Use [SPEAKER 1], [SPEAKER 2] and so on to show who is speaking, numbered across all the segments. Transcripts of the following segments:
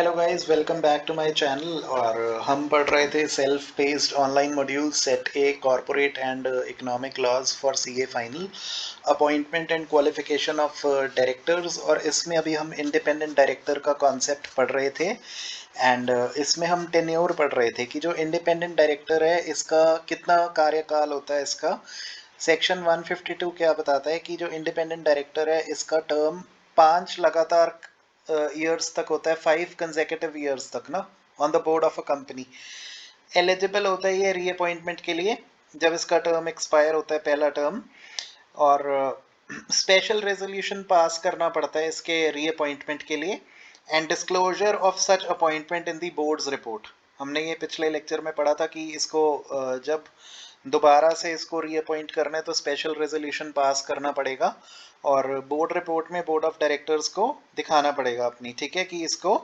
[SPEAKER 1] Hello guys, welcome back to my channel. और हम पढ़ रहे थे self paced online module set a corporate and economic laws for CA final, appointment and qualification of directors. और इसमें अभी हम इंडिपेंडेंट डायरेक्टर का कॉन्सेप्ट पढ़ रहे थे। एंड इसमें हम टेन्योर पढ़ रहे थे कि जो इंडिपेंडेंट डायरेक्टर है इसका कितना कार्यकाल होता है। इसका सेक्शन 152 क्या बताता है कि जो इंडिपेंडेंट डायरेक्टर है इसका टर्म 5 लगातार ईयर्स तक होता है, 5 कंसेक्यूटिव ईयर्स तक ना, on the board of a company. Eligible होता है ये रीअपॉइंटमेंट के लिए जब इसका टर्म एक्सपायर होता है, पहला टर्म। और स्पेशल रेजोल्यूशन पास करना पड़ता है इसके रीअपॉइंटमेंट के लिए। And disclosure of such appointment in the boards report. हमने ये पिछले लेक्चर में पढ़ा था कि इसको जब दोबारा से इसको रीअपॉइंट करना है तो स्पेशल रेजोल्यूशन पास करना पड़ेगा और बोर्ड रिपोर्ट में बोर्ड ऑफ डायरेक्टर्स को दिखाना पड़ेगा अपनी, ठीक है, कि इसको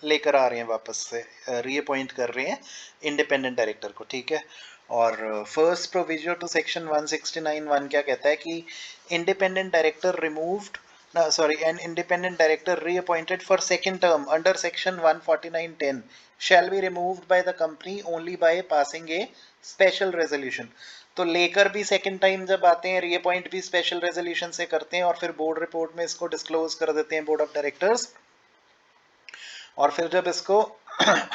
[SPEAKER 1] लेकर आ रहे हैं वापस से, रीअपॉइंट कर रहे हैं इंडिपेंडेंट डायरेक्टर को, ठीक है। और फर्स्ट प्रोविजन टू सेक्शन 169(1) क्या कहता है कि independent director removed sorry, an independent director reappointed for second term under section 149(10) shall be removed by the company only by passing a special resolution। तो लेकर भी सेकंड टाइम जब आते हैं, रीअपॉइंट भी स्पेशल रेजोल्यूशन से करते हैं और फिर बोर्ड रिपोर्ट में इसको डिस्क्लोज कर देते हैं बोर्ड ऑफ डायरेक्टर्स। और फिर जब इसको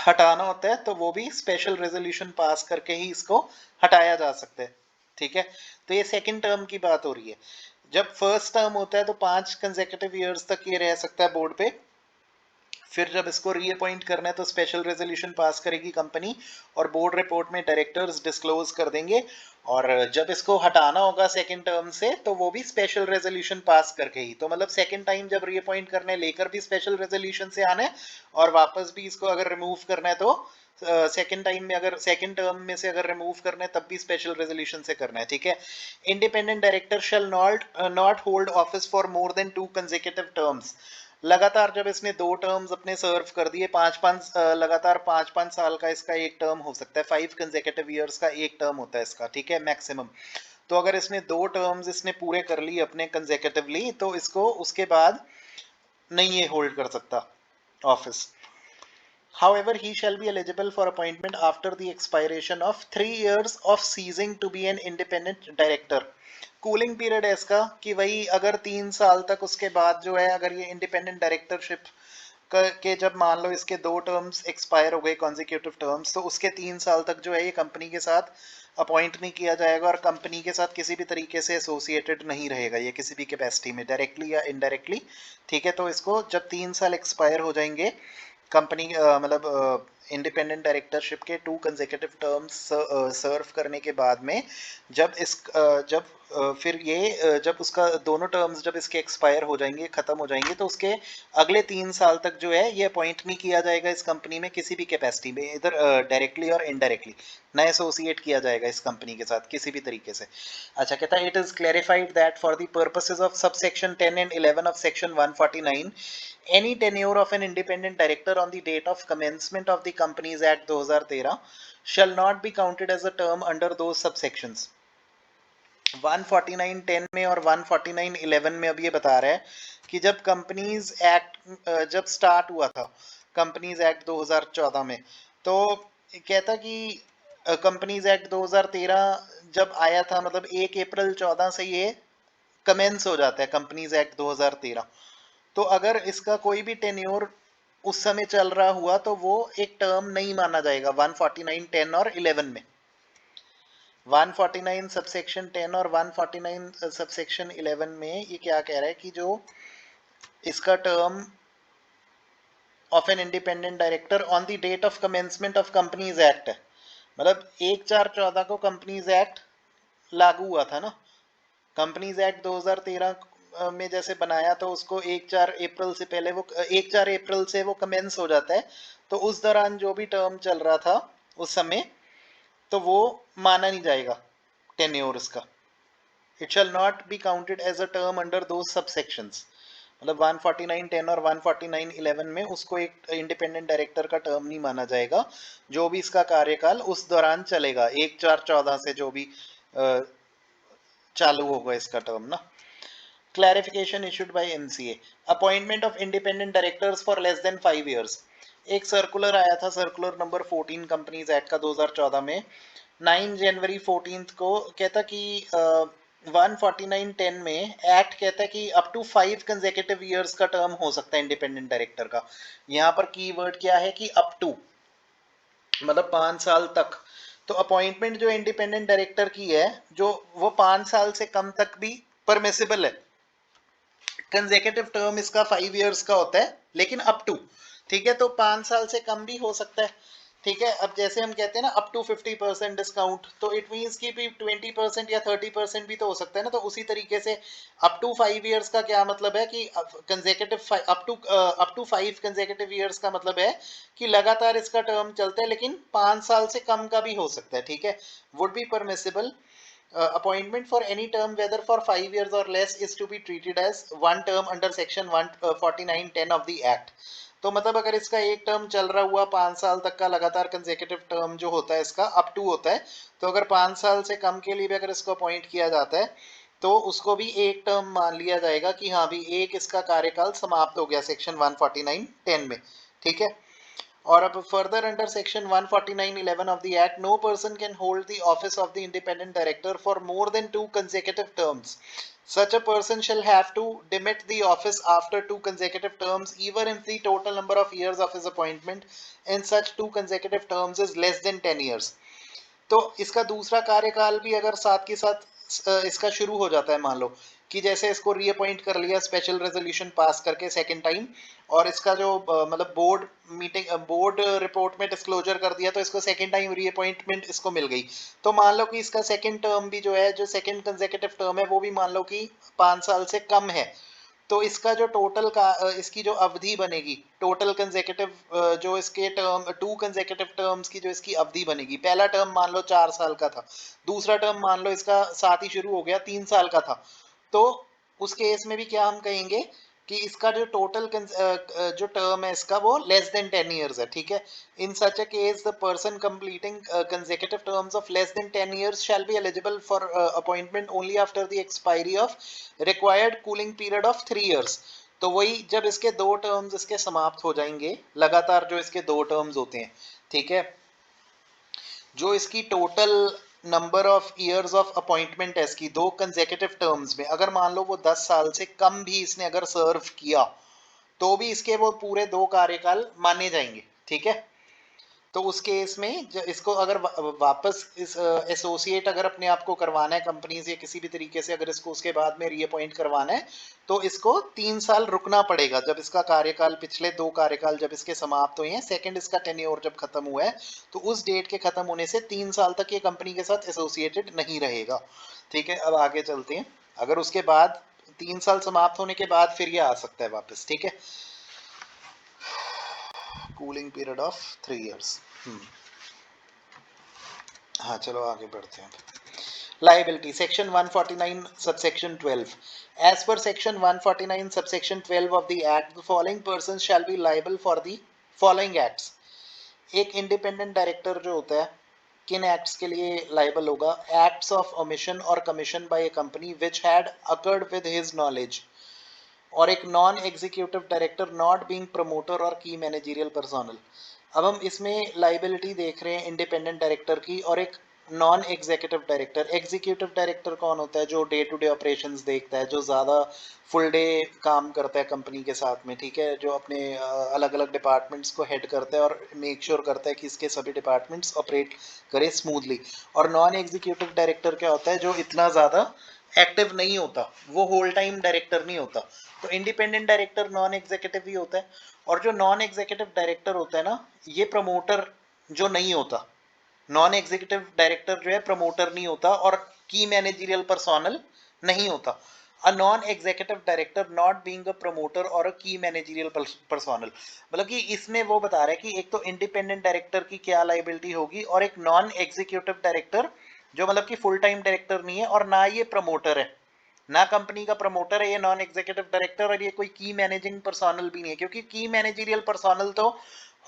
[SPEAKER 1] हटाना होता है तो वो भी स्पेशल रेजोल्यूशन पास करके ही इसको हटाया जा सकता है, ठीक है। तो ये सेकंड टर्म की बात हो रही है। जब फर्स्ट टर्म होता है तो 5 कंसेक्यूटिव ईयर्स तक ये रह सकता है बोर्ड पे। फिर जब इसको रीअपॉइंट करना है तो स्पेशल रेजोल्यूशन पास करेगी कंपनी और बोर्ड रिपोर्ट में डायरेक्टर्स डिस्क्लोज कर देंगे। और जब इसको हटाना होगा सेकंड टर्म से तो वो भी स्पेशल रेजोल्यूशन पास करके ही। तो मतलब सेकंड टाइम जब रीअपॉइंट करने लेकर भी स्पेशल रेजोल्यूशन से आना है और वापस भी इसको अगर रिमूव करना है तो सेकंड टाइम में, अगर सेकंड टर्म में से अगर रिमूव करना है तब भी स्पेशल रेजोल्यूशन से करना है, ठीक है। Independent director shall not hold office for more than 2 consecutive terms. लगातार जब इसने 2 टर्म्स अपने सर्व कर दिए, लगातार 5-5 साल का इसका एक टर्म हो सकता है, 5 कंसेक्यूटिव ईयर्स का एक टर्म होता है इसका, ठीक है, मैक्सिमम। तो अगर इसने 2 टर्म्स इसने पूरे कर लिए अपने कंसेक्यूटिवली तो इसको उसके बाद नहीं ये होल्ड कर सकता office. However, he shall be eligible for appointment after the expiration of 3 years of ceasing to be an independent director। Cooling period है इसका कि वही अगर 3 साल तक उसके बाद जो है, अगर ये इंडिपेंडेंट डायरेक्टरशिप के जब मान लो इसके 2 टर्म्स एक्सपायर हो गए कॉन्जिक्यूटिव टर्म्स, तो उसके 3 साल तक जो है ये कंपनी के साथ अपॉइंट नहीं किया जाएगा और कंपनी के साथ किसी भी तरीके से एसोसिएटेड नहीं रहेगा ये किसी भी कैपेसिटी में, डायरेक्टली या इनडायरेक्टली, ठीक है। तो इसको जब 3 साल एक्सपायर हो जाएंगे कंपनी, मतलब इंडिपेंडेंट डायरेक्टरशिप के 2 कंसेक्यूटिव टर्म्स सर्व करने के बाद में, जब फिर ये जब उसका दोनों टर्म्स जब इसके एक्सपायर हो जाएंगे, खत्म हो जाएंगे, तो उसके अगले 3 साल तक जो है ये अपॉइंट नहीं किया जाएगा इस कंपनी में किसी भी कैपेसिटी में, इधर डायरेक्टली और इनडायरेक्टली ना एसोसिएट किया जाएगा इस कंपनी के साथ किसी भी तरीके से। अच्छा, कहता है it is clarified that for the purposes of sub section 10 and 11 of section 149 any tenure of an independent director on the date of commencement of the Companies Act 2013 shall not be counted as a term under those subsections। 149(10) में और 149(11) में अब ये बता रहा है कि जब कंपनीज एक्ट जब स्टार्ट हुआ था, कंपनीज एक्ट 2014 में, तो कहता कि कंपनीज एक्ट 2013 जब आया था, मतलब 1 अप्रैल 14 से ये कमेंस हो जाता है कंपनीज एक्ट 2013। तो अगर इसका कोई भी टेन्योर उस समय चल रहा हुआ तो वो एक टर्म नहीं माना जाएगा 149(10) और 11 में। 149 सबसेक्शन 10 और 149 सबसेक्शन 11 में ये क्या कह रहा है कि जो इसका term of an independent director on the date of commencement of companies act है, मतलब 1/4/14 को कंपनीज एक्ट लागू हुआ था ना। कंपनीज एक्ट 2013 में जैसे बनाया तो उसको 1/4 अप्रैल से पहले वो 1/4 अप्रैल से वो कमेंस हो जाता है। तो उस दौरान जो भी टर्म चल रहा था उस समय, तो वो माना नहीं जाएगा टेन्योर इसका। It shall not be counted as a term under दो सबसेक्शंस। मतलब 149(10) और 149(11) में उसको एक इंडिपेंडेंट डायरेक्टर का टर्म नहीं माना जाएगा, जो भी इसका कार्यकाल उस दौरान चलेगा 1/4/14 से जो भी चालू होगा इसका टर्म ना। Clarification issued by MCA, appointment of independent directors for less than 5 years। एक सर्कुलर आया था, सर्कुलर नंबर 14 कंपनीज एक्ट का 2014 में, 9 जनवरी 14 को कहता कि 149(10) में एक्ट कहता है कि अप टू 5 कंसेक्यूटिव ईयर्स का टर्म हो सकता है इंडिपेंडेंट डायरेक्टर का। यहाँ पर कीवर्ड क्या है कि अप टू, मतलब 5 साल तक। तो अपॉइंटमेंट जो इंडिपेंडेंट डायरेक्टर की है, जो वो 5 साल से कम तक भी परमिसिबल है। कंसेक्यूटिव टर्म इसका 5 years का होता है, लेकिन अप टू, ठीक है, तो 5 साल से कम भी हो सकता है, ठीक है। अब जैसे हम कहते हैं ना अप टू 50% डिस्काउंट, तो इट मीन्स कि 20% या 30% भी तो हो सकता है ना। तो उसी तरीके से अप टू 5 years का क्या मतलब है कि consecutive up to 5 consecutive years का मतलब है कि लगातार इसका टर्म चलता है, लेकिन 5 साल से कम का भी हो सकता है, ठीक है, would be permissible. Appointment for any term whether for 5 years or less is to be treated as one term under section 149(10) of the act। तो मतलब अगर इसका एक टर्म चल रहा हुआ 5 साल तक का लगातार कंसेक्यूटिव टर्म जो होता है इसका अप टू होता है, तो अगर 5 साल से कम के लिए भी अगर इसको अपॉइंट किया जाता है तो उसको भी एक टर्म मान लिया जाएगा कि हाँ भी एक इसका कार्यकाल समाप्त हो गया सेक्शन 149(10) में, ठीक है। और अब further under section 149(11) of the act, no person can hold the office of the independent director for more than 2 consecutive terms। Such a person shall have to demit the office after 2 consecutive terms, even if the total number of years of his appointment in such 2 consecutive terms is less than 10 years। तो इसका दूसरा कार्यकाल भी अगर साथ के साथ इसका शुरू हो जाता है, मान लो कि जैसे इसको रीअपॉइंट कर लिया स्पेशल रेजोल्यूशन पास करके सेकंड टाइम, और इसका जो मतलब बोर्ड मीटिंग बोर्ड रिपोर्ट में डिस्क्लोजर कर दिया, तो इसको सेकंड टाइम रीअपॉइंटमेंट इसको मिल गई। तो मान लो कि इसका सेकंड टर्म भी जो है, जो सेकंड कंसेक्यूटिव टर्म है, वो भी मान लो कि 5 साल से कम है। तो इसका जो टोटल का इसकी जो अवधि बनेगी, टोटल कंसेक्यूटिव जो इसके टर्म 2 कंसेक्यूटिव टर्म्स की जो इसकी अवधि बनेगी, पहला टर्म मान लो 4 साल का था, दूसरा टर्म मान लो इसका साथ ही शुरू हो गया 3 साल का था, तो उस केस में भी क्या हम कहेंगे कि इसका जो टोटल जो टर्म है इसका वो लेस देन 10 years है, ठीक है। In such a case the person completing consecutive terms of less than 10 years shall be eligible for appointment only after the expiry of required cooling period of 3 years। तो वही जब इसके दो terms इसके समाप्त हो जाएंगे, लगातार जो इसके दो टर्म्स होते हैं, ठीक है, जो इसकी total number of years of appointment है इसकी दो कंसेक्यूटिव टर्म्स में, अगर मान लो वो 10 साल से कम भी इसने अगर सर्व किया, तो भी इसके वो पूरे दो कार्यकाल माने जाएंगे, ठीक है। तो उस केस में इसको अगर वापस इस एसोसिएट अगर अपने आप को करवाना है कंपनी से किसी भी तरीके से, अगर इसको उसके बाद में रीअपॉइंट करवाना है, तो इसको 3 साल रुकना पड़ेगा। जब इसका कार्यकाल, पिछले दो कार्यकाल जब इसके समाप्त हुए हैं, सेकंड इसका टेन्योर जब खत्म हुआ है, तो उस डेट के खत्म होने से 3 साल तक ये कंपनी के साथ एसोसिएटेड नहीं रहेगा, ठीक है। अब आगे चलते हैं, अगर उसके बाद 3 साल समाप्त होने के बाद फिर ये आ सकता है वापस, ठीक है। Cooling period of 3 years। हाँ चलो आगे बढ़ते हैं। Liability, section 149 subsection 12। As per section 149 subsection 12 of the act, the following persons shall be liable for the following acts। एक इंडिपेंडेंट डायरेक्टर जो होता है किन एक्ट्स के लिए लाइबल होगा? एक्ट्स ऑफ ओमिशन और commission by A company which had occurred with his knowledge, और एक non executive director not being promoter और की मैनेजरियल पर्सोनल। अब हम इसमें लाइबिलिटी देख रहे हैं इंडिपेंडेंट डायरेक्टर की और एक non executive director. Executive director कौन होता है? जो डे टू डे ऑपरेशंस देखता है, जो ज़्यादा फुल डे काम करता है कंपनी के साथ में, ठीक है, जो अपने अलग अलग डिपार्टमेंट्स को हेड करता है और मेक श्योर करता है कि इसके सभी डिपार्टमेंट्स ऑपरेट करें स्मूथली। और नॉन एग्जीक्यूटिव डायरेक्टर क्या होता है? जो इतना ज़्यादा एक्टिव नहीं होता, वो होल टाइम डायरेक्टर नहीं होता। तो इंडिपेंडेंट डायरेक्टर नॉन एग्जीक्यूटिव ही होता है। और जो नॉन एग्जीक्यूटिव डायरेक्टर होता है ना, ये प्रमोटर जो नहीं होता, नॉन एग्जीक्यूटिव डायरेक्टर जो है प्रमोटर नहीं होता और की मैनेजरियल पर्सोनल नहीं होता। A non executive director not being a promoter और अ की मैनेजरियल पर्सोनल, मतलब कि इसमें वो बता रहा है कि एक तो इंडिपेंडेंट डायरेक्टर की क्या लाइबिलिटी होगी, और एक नॉन एग्जीक्यूटिव डायरेक्टर जो मतलब कि फुल टाइम डायरेक्टर नहीं है और ना ये प्रमोटर है, ना कंपनी का प्रमोटर है ये नॉन एग्जीक्यूटिव डायरेक्टर, और ये कोई की मैनेजिंग पर्सोनल भी नहीं है, क्योंकि की मैनेजरियल पर्सोनल तो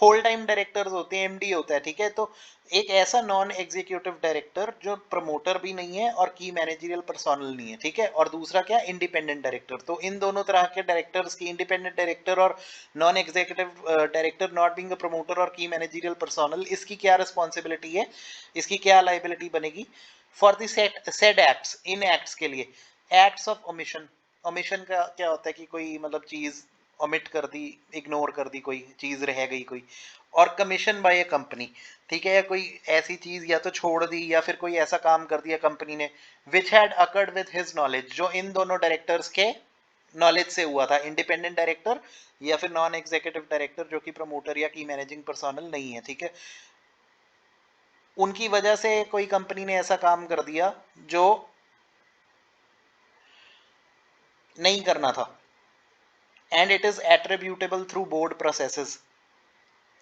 [SPEAKER 1] होल टाइम डायरेक्टर्स होते हैं, एमडी होता है, ठीक है। तो एक ऐसा नॉन एग्जीक्यूटिव डायरेक्टर जो प्रमोटर भी नहीं है और की मैनेजरियल पर्सोनल नहीं है, ठीक है। और दूसरा क्या, इंडिपेंडेंट डायरेक्टर। तो इन दोनों तरह के डायरेक्टर्स की, इंडिपेंडेंट डायरेक्टर और non executive director not being a promoter और की मैनेजरियल पर्सोनल, इसकी क्या रिस्पॉन्सिबिलिटी है, इसकी क्या लाइबिलिटी बनेगी? For the said acts, in acts के लिए, एक्ट्स ऑफ ओमिशन। ओमिशन का क्या होता है कि कोई मतलब चीज ओमिट कर दी, इग्नोर कर दी, कोई चीज रह गई कोई। और कमीशन बाय ए कंपनी, ठीक है, या कोई ऐसी चीज या तो छोड़ दी या फिर कोई ऐसा काम कर दिया कंपनी ने which had occurred with his knowledge, जो इन दोनों डायरेक्टर्स के नॉलेज से हुआ था, इंडिपेंडेंट डायरेक्टर या फिर नॉन एग्जीक्यूटिव डायरेक्टर जो कि प्रमोटर या की मैनेजिंग पर्सोनल नहीं है, ठीक है। उनकी वजह से कोई कंपनी ने ऐसा काम कर दिया जो नहीं करना था, and it is attributable through board processes,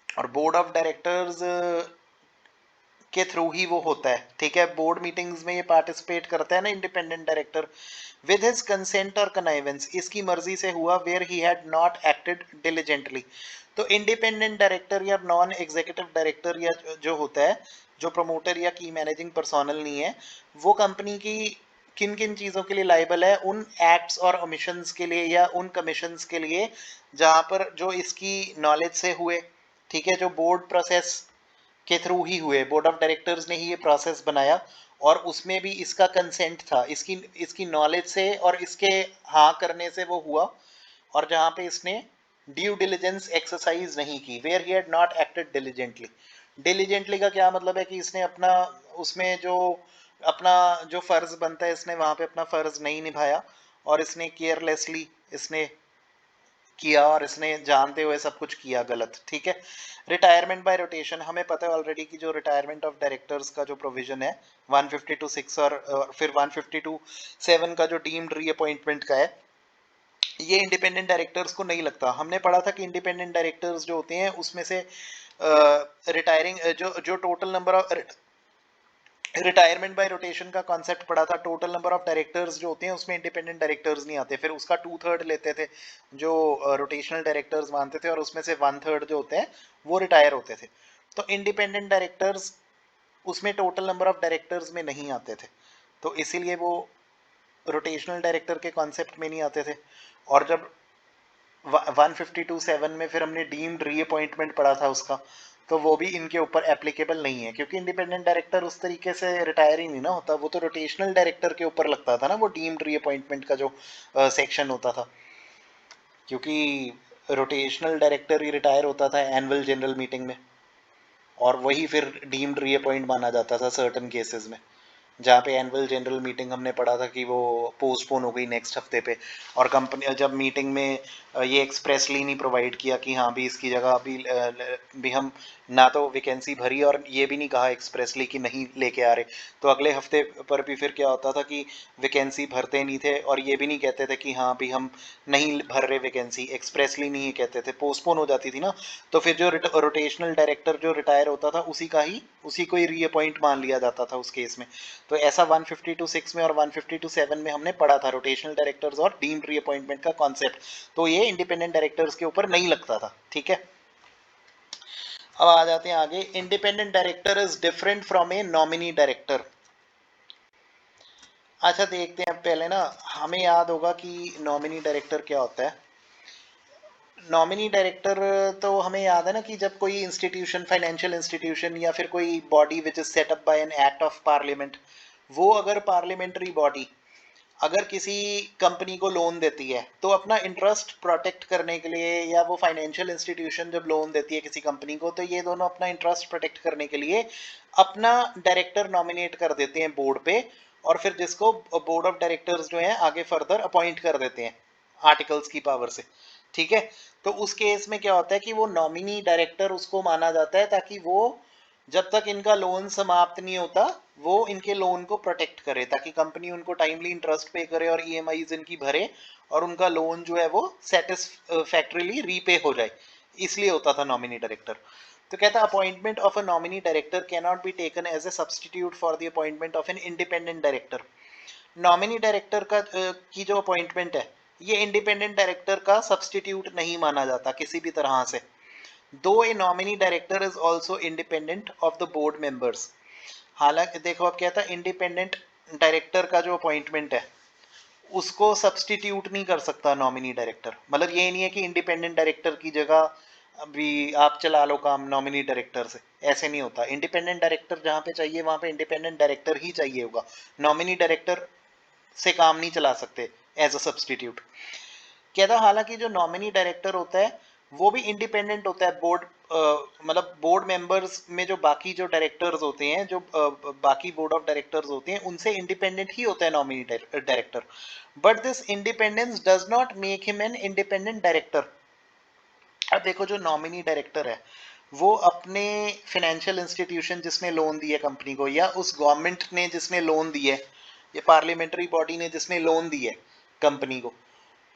[SPEAKER 1] और बोर्ड ऑफ डायरेक्टर्स के थ्रू ही वो होता है, ठीक है। बोर्ड मीटिंग्स में ये पार्टिसिपेट करता है ना independent director, with his consent और कनाइवेंस, इसकी मर्जी से हुआ, where he had not acted diligently. तो इंडिपेंडेंट डायरेक्टर या नॉन एग्जीक्यूटिव डायरेक्टर या जो होता है, जो प्रमोटर या की मैनेजिंग पर्सोनल नहीं है, वो कंपनी की किन किन चीज़ों के लिए लाइबल है, उन एक्ट्स और ओमिशंस के लिए या उन कमीशंस के लिए जहां पर जो इसकी नॉलेज से हुए, ठीक है, जो बोर्ड प्रोसेस के थ्रू ही हुए, बोर्ड ऑफ डायरेक्टर्स ने ही ये प्रोसेस बनाया और उसमें भी इसका कंसेंट था, इसकी इसकी नॉलेज से और इसके हाँ करने से वो हुआ, और जहां पे इसने ड्यू डिलिजेंस एक्सरसाइज नहीं की, where he had not acted diligently. Diligently का क्या मतलब है कि इसने अपना, उसमें जो अपना जो फर्ज बनता है, इसने वहां पे अपना फर्ज नहीं निभाया और इसने केयरलेसली इसने किया और इसने जानते हुए सब कुछ किया गलत, ठीक है। रिटायरमेंट बाय रोटेशन, हमें पता है ऑलरेडी कि जो रिटायरमेंट ऑफ डायरेक्टर्स का जो प्रोविजन है 152(6) और फिर 152(7) का जो डीम्ड रीअपॉइंटमेंट का है, ये इंडिपेंडेंट डायरेक्टर्स को नहीं लगता। हमने पढ़ा था कि इंडिपेंडेंट डायरेक्टर्स जो होते हैं उसमें से रिटायरिंग जो जो total number of retirement bye rotation का कॉन्सेप्ट पढ़ा था, टोटल नंबर ऑफ डायरेक्टर्स जो होते हैं उसमें इंडिपेंडेंट डायरेक्टर्स नहीं आते, फिर उसका 2/3 लेते थे जो रोटेशनल डायरेक्टर्स मानते थे और उसमें से 1/3 जो होते हैं वो रिटायर होते थे। तो इंडिपेंडेंट डायरेक्टर्स उसमें टोटल नंबर ऑफ डायरेक्टर्स में नहीं आते थे, तो इसीलिए वो रोटेशनल डायरेक्टर के कॉन्सेप्ट में नहीं आते थे। और जब 152(7) में फिर हमने डीम्ड रीअपॉइंटमेंट पढ़ा था उसका, तो वो भी इनके ऊपर एप्लीकेबल नहीं है, क्योंकि इंडिपेंडेंट डायरेक्टर उस तरीके से रिटायर ही नहीं ना होता, वो तो रोटेशनल डायरेक्टर के ऊपर लगता था ना वो डीम्ड रीअपॉइंटमेंट का जो सेक्शन होता था, क्योंकि रोटेशनल डायरेक्टर ही रिटायर होता था एनुअल जनरल मीटिंग में, और वही फिर डीम्ड रीअपॉइंट माना जाता था सर्टन केसेस में, जहाँ पे एनुअल जनरल मीटिंग हमने पढ़ा था कि वो पोस्टपोन हो गई नेक्स्ट हफ्ते पे, और कंपनी जब मीटिंग में ये एक्सप्रेसली नहीं प्रोवाइड किया कि हाँ भी इसकी जगह भी हम ना तो वैकेंसी भरी और ये भी नहीं कहा एक्सप्रेसली कि नहीं लेके आ रहे, तो अगले हफ्ते पर भी फिर क्या होता था कि वैकेंसी भरते नहीं थे और ये भी नहीं कहते थे कि हाँ भी हम नहीं भर रहे वैकेंसी, एक्सप्रेसली नहीं कहते थे, पोस्टपोन हो जाती थी ना। तो फिर जो रोटेशनल डायरेक्टर जो रिटायर होता था उसी को ही रीअपॉइंट मान लिया जाता था उस केस में। तो ऐसा 152(6) में और 152(7) में हमने पढ़ा था रोटेशनल डायरेक्टर्स और डीम्ड रीअपॉइंटमेंट का कॉन्सेप्ट, तो ये इंडिपेंडेंट डायरेक्टर्स के ऊपर नहीं लगता था, ठीक है। अब आ जाते हैं आगे, independent director is different from A nominee director. अच्छा देखते हैं पहले ना, हमें याद होगा कि नॉमिनी डायरेक्टर क्या होता है। नॉमिनी डायरेक्टर तो हमें याद है ना कि जब कोई इंस्टीट्यूशन, फाइनेंशियल इंस्टीट्यूशन या फिर कोई body which is set up by an act of parliament, वो अगर पार्लियामेंट्री बॉडी अगर किसी कंपनी को लोन देती है तो अपना इंटरेस्ट प्रोटेक्ट करने के लिए, या वो फाइनेंशियल इंस्टीट्यूशन जब लोन देती है किसी कंपनी को, तो ये दोनों अपना इंटरेस्ट प्रोटेक्ट करने के लिए अपना डायरेक्टर नॉमिनेट कर देते हैं बोर्ड पे, और फिर जिसको बोर्ड ऑफ डायरेक्टर्स जो है आगे फर्दर अपॉइंट कर देते हैं आर्टिकल्स की पावर से, ठीक है। तो उस केस में क्या होता है कि वो नॉमिनी डायरेक्टर उसको माना जाता है ताकि वो जब तक इनका लोन समाप्त नहीं होता वो इनके लोन को प्रोटेक्ट करे, ताकि कंपनी उनको टाइमली इंटरेस्ट पे करे और ईएमआईज इनकी भरे और उनका लोन जो है वो सेटिस्फैक्टरीली रीपे हो जाए, इसलिए होता था नॉमिनी डायरेक्टर। तो कहता है appointment of a nominee director cannot be taken as a substitute for the appointment of an independent director. Nominee director का की जो अपॉइंटमेंट है ये इंडिपेंडेंट डायरेक्टर का सब्सटीट्यूट नहीं माना जाता किसी भी तरह से। दो ए nominee director is also independent of the board members. हालांकि देखो अब क्या था, इंडिपेंडेंट डायरेक्टर का जो अपॉइंटमेंट है उसको सब्सटीट्यूट नहीं कर सकता नॉमिनी डायरेक्टर। मतलब ये नहीं है कि इंडिपेंडेंट डायरेक्टर की जगह अभी आप चला लो काम नॉमिनी डायरेक्टर से, ऐसे नहीं होता। इंडिपेंडेंट डायरेक्टर जहाँ पे चाहिए वहां पे इंडिपेंडेंट डायरेक्टर ही चाहिए होगा, नॉमिनी डायरेक्टर से काम नहीं चला सकते एज अ सब्सटीट्यूट। कहता हालांकि जो नॉमिनी डायरेक्टर होता है वो भी इंडिपेंडेंट होता है बोर्ड, मतलब बोर्ड मेंबर्स में जो बाकी जो डायरेक्टर्स होते हैं, जो बाकी बोर्ड ऑफ डायरेक्टर्स होते हैं उनसे इंडिपेंडेंट ही होता है nominee director. But this independence does not make him an independent director. अब देखो जो नॉमिनी डायरेक्टर है वो अपने फाइनेंशियल इंस्टीट्यूशन जिसने लोन दिया कंपनी को, या उस गवर्नमेंट ने जिसने लोन दिया है, ये पार्लियामेंट्री बॉडी ने जिसने लोन दिया है कंपनी को,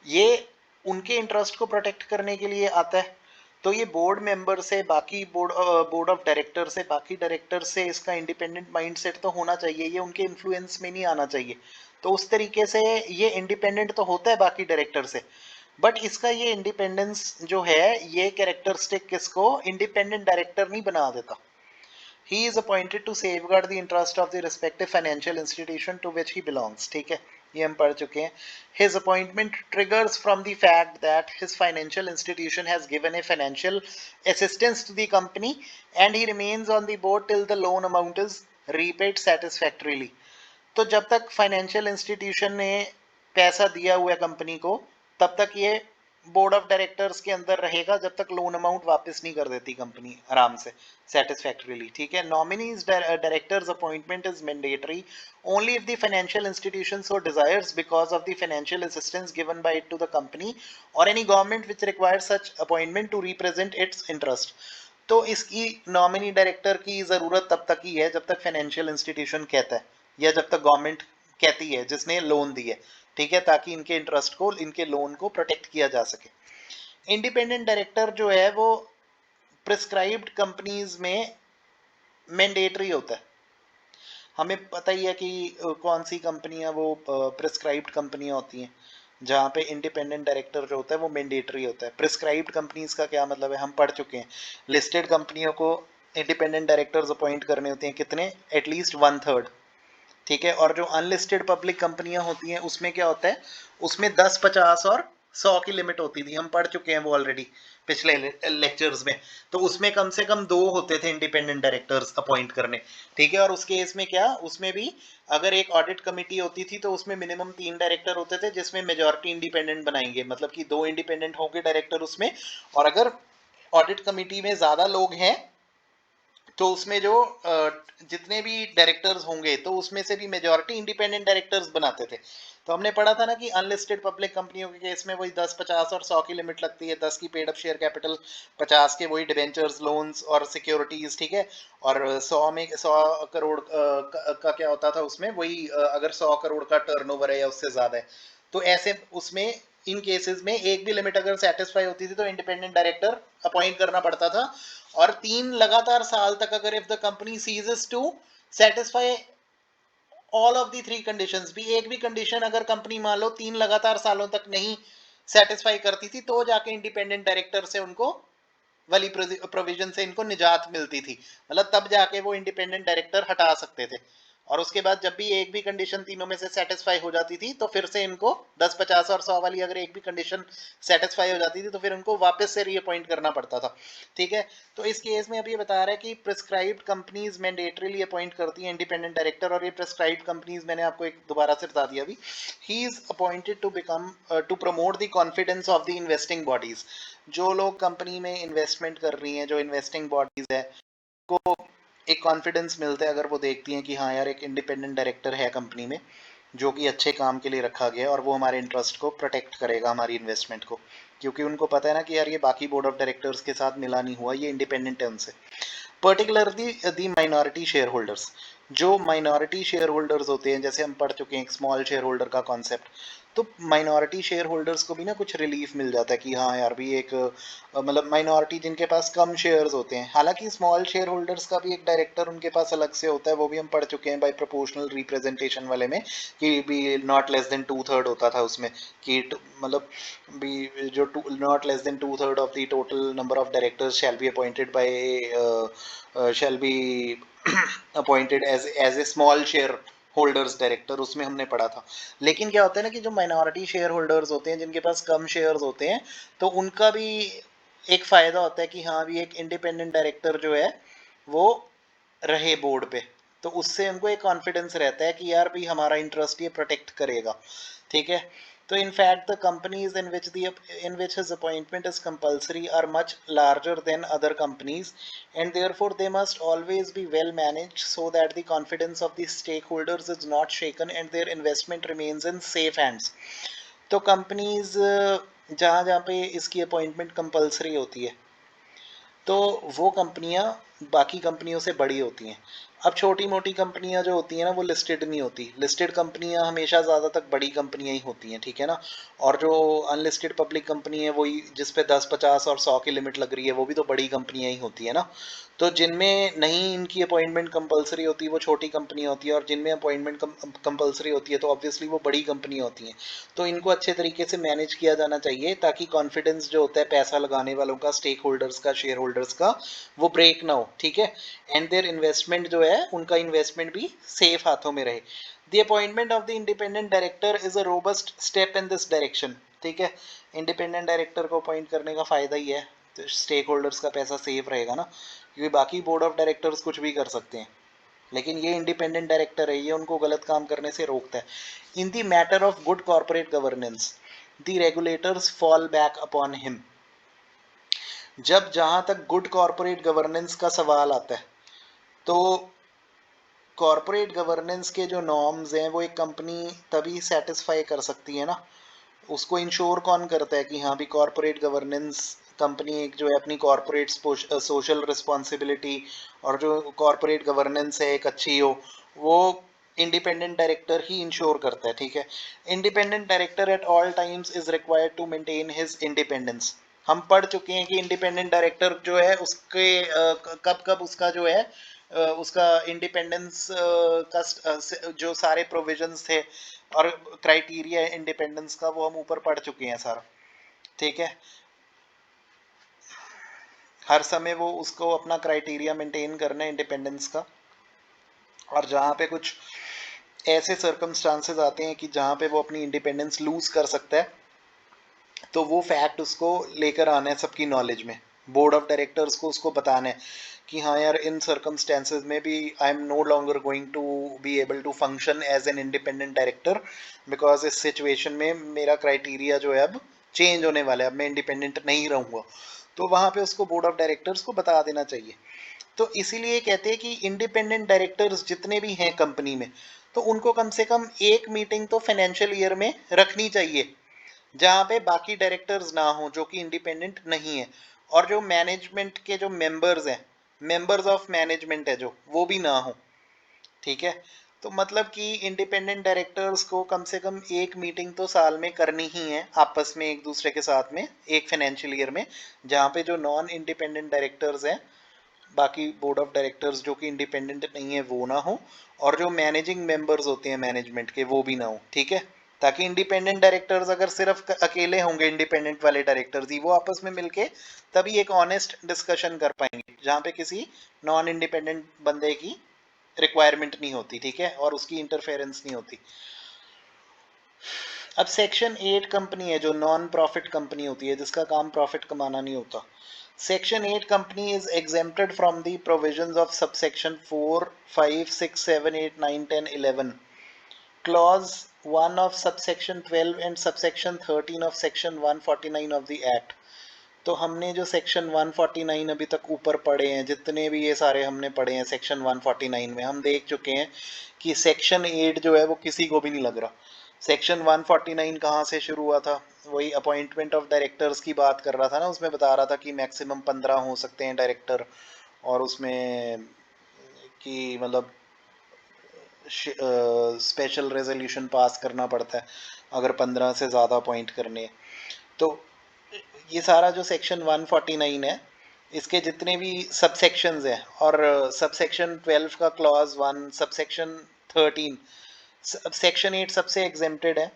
[SPEAKER 1] ये उनके इंटरेस्ट को प्रोटेक्ट करने के लिए आता है। तो ये बोर्ड मेंबर से, बाकी बोर्ड ऑफ डायरेक्टर से, बाकी डायरेक्टर से इसका इंडिपेंडेंट माइंडसेट तो होना चाहिए, ये उनके इन्फ्लुएंस में नहीं आना चाहिए। तो उस तरीके से ये इंडिपेंडेंट तो होता है बाकी डायरेक्टर से, बट इसका ये इंडिपेंडेंस जो है ये कैरेक्टरिस्टिक किसको इंडिपेंडेंट डायरेक्टर नहीं बना देता। He is appointed to safeguard the interest of the respective financial institution to which he belongs। ठीक है, ये हम पढ़ चुके हैं। His appointment triggers from the fact that his financial institution has given a financial assistance to the company and he remains on the board till the loan amount is repaid satisfactorily। तो जब तक financial institution ने पैसा दिया हुआ है company को, तब तक ये बोर्ड ऑफ डायरेक्टर्स के अंदर रहेगा जब तक लोन अमाउंट वापस नहीं कर देती कंपनी आराम से सेटिस्फैक्टरीली। ठीक है, nominees directors appointment is mandatory only if the financial institution so desires because of the financial assistance given by it to the company और any government which requires such appointment to represent its interest. तो इसकी nominee director की जरूरत तब तक ही है जब तक फाइनेंशियल इंस्टीट्यूशन कहता है, या जब तक गवर्नमेंट कहती है जिसने लोन दी है। ठीक है, ताकि इनके इंटरेस्ट को, इनके लोन को प्रोटेक्ट किया जा सके। इंडिपेंडेंट डायरेक्टर जो है वो प्रिस्क्राइब्ड कंपनीज में मैंडेटरी होता है। हमें पता ही है कि कौन सी कंपनियां वो प्रिस्क्राइब्ड कंपनियां होती हैं जहाँ पे इंडिपेंडेंट डायरेक्टर जो होता है वो मैंडेटरी होता है। प्रिस्क्राइब्ड कंपनीज का क्या मतलब है, हम पढ़ चुके हैं। लिस्टेड कंपनियों को इंडिपेंडेंट डायरेक्टर्स अपॉइंट करने होते हैं, कितने, एटलीस्ट 1/3। ठीक है, और जो अनलिस्टेड पब्लिक कंपनियां होती हैं उसमें क्या होता है, उसमें 10, 50 और 100 की लिमिट होती थी, हम पढ़ चुके हैं वो ऑलरेडी पिछले लेक्चर्स में। तो उसमें कम से कम 2 होते थे इंडिपेंडेंट डायरेक्टर्स अपॉइंट करने। ठीक है, और उस केस में क्या, उसमें भी अगर एक ऑडिट कमेटी होती थी तो उसमें मिनिमम 3 डायरेक्टर होते थे जिसमें मेजोरिटी इंडिपेंडेंट बनाएंगे, मतलब कि 2 इंडिपेंडेंट होंगे डायरेक्टर उसमें। और अगर ऑडिट कमेटी में ज्यादा लोग हैं तो उसमें जो जितने भी डायरेक्टर्स होंगे तो उसमें से भी मेजॉरिटी इंडिपेंडेंट डायरेक्टर्स बनाते थे। तो हमने पढ़ा था ना कि अनलिस्टेड पब्लिक कंपनियों के केस में वही 10, 50 और 100 की लिमिट लगती है। 10 की पेड अप शेयर कैपिटल, 50 के वही डिबेंचर्स, लोन्स और सिक्योरिटीज। ठीक है, और 100 में 100 करोड़ का क्या होता था उसमें, वही अगर 100 करोड़ का टर्नओवर है या उससे ज्यादा है तो ऐसे उसमें इन केसेस में एक भी लिमिट अगर सेटिस्फाई होती थी तो इंडिपेंडेंट डायरेक्टर अपॉइंट करना पड़ता था। और 3 लगातार साल तक अगर if the company ceases to satisfy all of the 3 conditions, भी एक भी कंडीशन अगर कंपनी मान लो 3 लगातार सालों तक नहीं सेटिस्फाई करती थी तो जाके इंडिपेंडेंट डायरेक्टर से उनको वाली प्रोविजन से इनको निजात मिलती थी। मतलब तब जाके वो इंडिपेंडेंट डायरेक्टर हटा सकते थे। और उसके बाद जब भी एक भी कंडीशन तीनों में से सेटिस्फाई हो जाती थी तो फिर से इनको 10, 50 और 100 वाली अगर एक भी कंडीशन सेटिस्फाई हो जाती थी तो फिर उनको वापस से रीअपॉइंट करना पड़ता था। ठीक है, तो इस केस में अब ये बता रहा है कि प्रिस्क्राइब्ड कंपनीज मैंडेटरीली अपॉइंट करती हैं इंडिपेंडेंट डायरेक्टर, और ये प्रिस्क्राइब्ड कंपनीज मैंने आपको एक दोबारा से बता दिया अभी। He is appointed to become to promote the confidence of the investing bodies. जो लोग कंपनी में इन्वेस्टमेंट कर रही हैं, जो इन्वेस्टिंग बॉडीज है, को एक कॉन्फिडेंस मिलता है अगर वो देखती हैं कि हाँ यार एक इंडिपेंडेंट डायरेक्टर है कंपनी में जो कि अच्छे काम के लिए रखा गया है और वो हमारे इंटरेस्ट को प्रोटेक्ट करेगा, हमारी इन्वेस्टमेंट को। क्योंकि उनको पता है ना कि यार ये बाकी बोर्ड ऑफ डायरेक्टर्स के साथ मिला नहीं हुआ, ये इंडिपेंडेंट है उनसे। पर्टिकुलरली दी माइनॉरिटी शेयर होल्डर्स, जो माइनॉरिटी शेयर होल्डर्स होते हैं, जैसे हम पढ़ चुके हैं एक स्मॉल शेयर होल्डर का कॉन्सेप्ट। तो माइनॉरिटी शेयर होल्डर्स को भी ना कुछ रिलीफ मिल जाता है कि हाँ यार भी एक मतलब माइनॉरिटी जिनके पास कम शेयर्स होते हैं, हालांकि स्मॉल शेयर होल्डर्स का भी एक डायरेक्टर उनके पास अलग से होता है, वो भी हम पढ़ चुके हैं बाय प्रोपोर्शनल रिप्रेजेंटेशन वाले में, कि भी नॉट लेस देन 2/3 होता था उसमें, कि मतलब भी जो not less than 2/3 of the total number of directors shall be appointed by shall be appointed as a small share holders director, उसमें हमने पढ़ा था। लेकिन क्या होता है ना कि जो माइनॉरिटी शेयर होल्डर्स होते हैं जिनके पास कम शेयर्स होते हैं, तो उनका भी एक फायदा होता है कि हाँ भी एक इंडिपेंडेंट डायरेक्टर जो है वो रहे बोर्ड पे, तो उससे उनको एक कॉन्फिडेंस रहता है कि यार भी हमारा इंटरेस्ट ये प्रोटेक्ट करेगा, ठीक है। तो in fact the companies in which his appointment is compulsory are much larger than other companies, and therefore they must always be well managed so that the confidence of the stakeholders is not shaken and their investment remains in safe hands। तो companies जहाँ जहाँ पे इसकी appointment compulsory होती है, तो वो कंपनियां बाकी कंपनियों से बड़ी होती हैं। अब छोटी मोटी कंपनियां जो होती हैं ना वो लिस्टेड नहीं होती, लिस्टेड कंपनियां हमेशा ज़्यादा तक बड़ी कंपनियां ही होती हैं, ठीक है ना। और जो अनलिस्टेड पब्लिक कंपनी है वही जिस पे 10, 50 और 100 की लिमिट लग रही है वो भी तो बड़ी कंपनियां ही होती है ना। तो जिनमें नहीं इनकी अपॉइंटमेंट कंपलसरी होती है वो छोटी कंपनी होती है, और जिनमें अपॉइंटमेंट कंपलसरी होती है तो ऑब्वियसली वो बड़ी कंपनी होती हैं। तो इनको अच्छे तरीके से मैनेज किया जाना चाहिए ताकि कॉन्फिडेंस जो होता है पैसा लगाने वालों का, स्टेक होल्डर्स का, शेयर होल्डर्स का, वो ब्रेक ना हो, ठीक है। एंड देयर इन्वेस्टमेंट जो है उनका इन्वेस्टमेंट भी सेफ हाथों में रहे। The appointment of the independent director is a robust step in this direction, ठीक है। इंडिपेंडेंट डायरेक्टर को अपॉइंट करने का फायदा ही है, तो स्टेक होल्डर्स का पैसा सेफ रहेगा ना, क्योंकि बाकी बोर्ड ऑफ डायरेक्टर्स कुछ भी कर सकते हैं, लेकिन ये इंडिपेंडेंट डायरेक्टर है, ये उनको गलत काम करने से रोकता है। In the matter of good corporate governance the regulators fall back upon him. जब जहां तक गुड कॉर्पोरेट गवर्नेंस का सवाल आता है, तो कॉर्पोरेट गवर्नेंस के जो नॉर्म्स हैं वो एक कंपनी तभी सेटिस्फाई कर सकती है ना, उसको इंश्योर कौन करता है कि हाँ भी कॉर्पोरेट गवर्नेंस, कंपनी एक जो है अपनी कॉर्पोरेट सोशल रिस्पॉन्सिबिलिटी और जो कॉर्पोरेट गवर्नेंस है एक अच्छी हो, वो इंडिपेंडेंट डायरेक्टर ही इंश्योर करता है, ठीक है। Independent director at all times is required to maintain his independence. हम पढ़ चुके हैं कि इंडिपेंडेंट डायरेक्टर जो है उसके कब कब उसका जो है उसका इंडिपेंडेंस का जो सारे प्रोविजंस थे और क्राइटेरिया इंडिपेंडेंस का वो हम ऊपर पढ़ चुके हैं सारा, ठीक है। हर समय वो उसको अपना क्राइटेरिया मेंटेन करना है इंडिपेंडेंस का, और जहाँ पे कुछ ऐसे सर्कमस्टांसेस आते हैं कि जहाँ पे वो अपनी इंडिपेंडेंस लूज कर सकता है, तो वो फैक्ट उसको लेकर आना है सबकी नॉलेज में, बोर्ड ऑफ डायरेक्टर्स को उसको बताना है कि हाँ यार इन सर्कमस्टेंसेज में भी I am no longer going to be able to function as an independent director, because इस सिचुएशन में मेरा क्राइटेरिया जो है अब चेंज होने वाला है, अब मैं इंडिपेंडेंट नहीं रहूँगा। तो वहाँ पे उसको बोर्ड ऑफ डायरेक्टर्स को बता देना चाहिए। तो इसीलिए कहते हैं कि इंडिपेंडेंट डायरेक्टर्स जितने भी हैं कंपनी में, तो उनको कम से कम एक मीटिंग तो फाइनेंशियल ईयर में रखनी चाहिए जहाँ पे बाकी डायरेक्टर्स ना हो जो कि इंडिपेंडेंट नहीं है, और जो मैनेजमेंट के जो मेंबर्स हैं, मेंबर्स ऑफ मैनेजमेंट है जो, वो भी ना हो, ठीक है। तो मतलब कि इंडिपेंडेंट डायरेक्टर्स को कम से कम एक मीटिंग तो साल में करनी ही है आपस में एक दूसरे के साथ में, एक फाइनेंशियल ईयर में, जहाँ पे जो नॉन इंडिपेंडेंट डायरेक्टर्स हैं, बाकी बोर्ड ऑफ डायरेक्टर्स जो कि इंडिपेंडेंट नहीं है वो ना हो, और जो मैनेजिंग मेंबर्स होते हैं मैनेजमेंट के वो भी ना हो, ठीक है। ताकि इंडिपेंडेंट डायरेक्टर्स अगर सिर्फ अकेले होंगे, इंडिपेंडेंट वाले डायरेक्टर्स ही, वो आपस में मिलके तभी एक ऑनेस्ट डिस्कशन कर पाएंगे जहाँ पे किसी नॉन इंडिपेंडेंट बंदे की रिक्वायरमेंट नहीं होती, ठीक है, और उसकी इंटरफेरेंस नहीं होती। अब सेक्शन 8 कंपनी है जो नॉन प्रॉफिट कंपनी होती है, जिसका काम प्रॉफिट कमाना नहीं होता। Section 8 company is exempted from the provisions of subsection 4, 5, 6, 7, 8, 9, 10, 11, clause 1 of subsection 12 and subsection 13 of section 149 of the act। तो हमने जो सेक्शन 149 अभी तक ऊपर पढ़े हैं, जितने भी ये सारे हमने पढ़े हैं सेक्शन 149 में, हम देख चुके हैं कि सेक्शन 8 जो है वो किसी को भी नहीं लग रहा। सेक्शन 149 कहाँ से शुरू हुआ था, वही अपॉइंटमेंट ऑफ डायरेक्टर्स की बात कर रहा था ना, उसमें बता रहा था कि मैक्सिमम 15 हो सकते हैं डायरेक्टर, और उसमें कि मतलब स्पेशल रेजोल्यूशन पास करना पड़ता है। अगर 15 से ज़्यादा अपॉइंट करने हैं तो ये सारा जो सेक्शन 149 है इसके जितने भी सब सेक्शंस हैं और सब सेक्शन 12 का क्लॉज 1 सब सेक्शन 13 सेक्शन 8 सबसे एग्जेम्प्टेड है।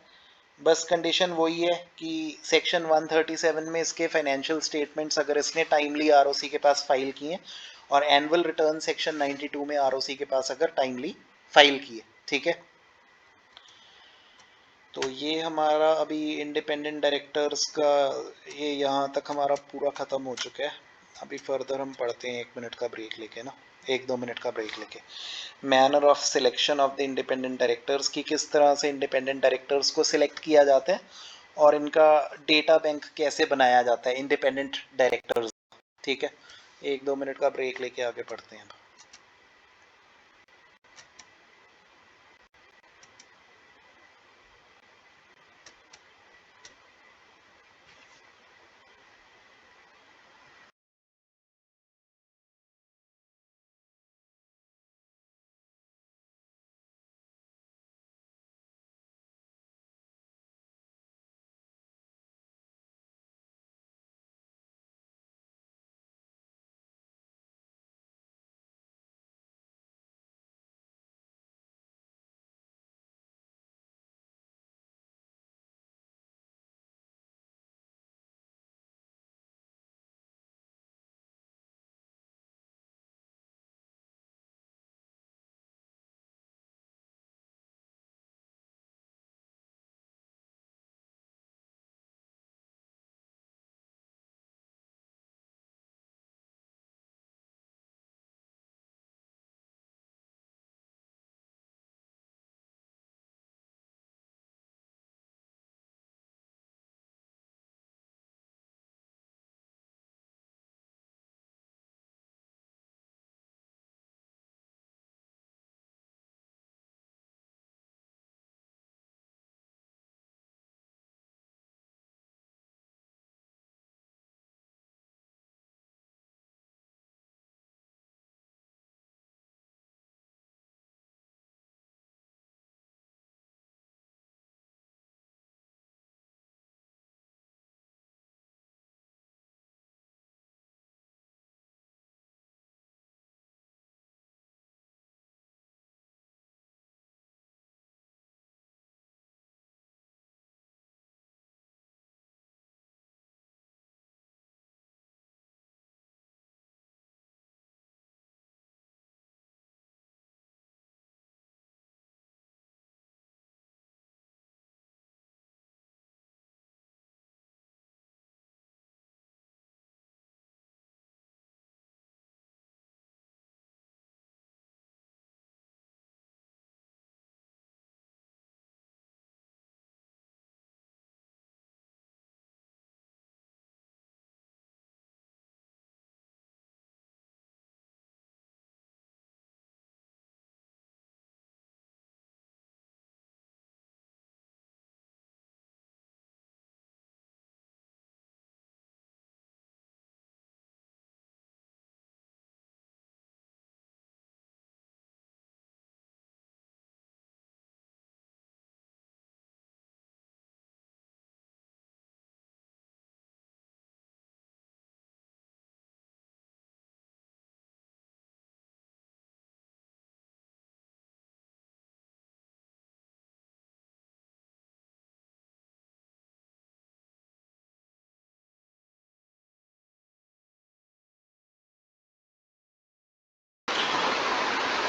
[SPEAKER 1] बस कंडीशन वही है कि सेक्शन 137 में इसके फाइनेंशियल स्टेटमेंट्स अगर इसने टाइमली आरओसी के पास फाइल किए और एनुअल रिटर्न सेक्शन 92 में आरओसी के पास अगर टाइमली फाइल किए, ठीक है। तो ये हमारा अभी इंडिपेंडेंट डायरेक्टर्स का ये यहाँ तक हमारा पूरा ख़त्म हो चुका है। अभी फर्दर हम पढ़ते हैं 1 मिनट का ब्रेक लेके ना, 1-2 मिनट का ब्रेक लेके। Manner of selection of the independent directors की किस तरह से इंडिपेंडेंट डायरेक्टर्स को सिलेक्ट किया जाता है और इनका डेटा बैंक कैसे बनाया जाता है इंडिपेंडेंट डायरेक्टर्स, ठीक है। 1-2 मिनट का ब्रेक लेके आगे पढ़ते हैं।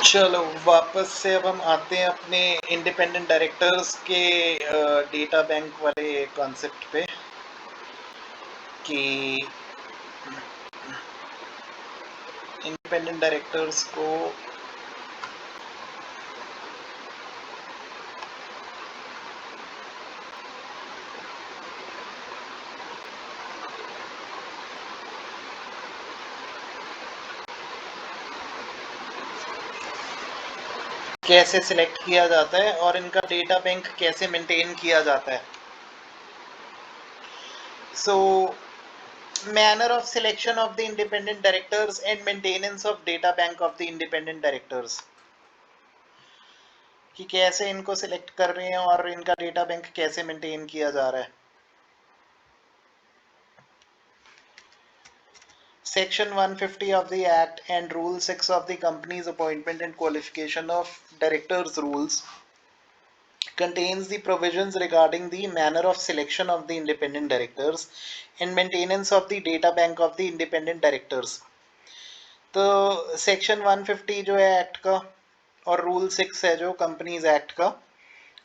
[SPEAKER 1] चलो वापस से अब हम आते हैं अपने इंडिपेंडेंट डायरेक्टर्स के डेटा बैंक वाले कॉन्सेप्ट पे कि इंडिपेंडेंट डायरेक्टर्स को कैसे सिलेक्ट किया जाता है और इनका डेटा बैंक कैसे मेंटेन किया जाता है। So manner of selection of the independent directors and maintenance of data bank of the independent directors. कि कैसे इनको सिलेक्ट कर रहे हैं और इनका डेटा बैंक कैसे मेंटेन किया जा रहा है। Section 150 of the Act and Rule 6 of the Company's Appointment and Qualification of Directors Rules contains the provisions regarding the manner of selection of the independent directors and maintenance of the data bank of the independent directors. तो section 150 जो है act का और rule 6 है जो companies act का,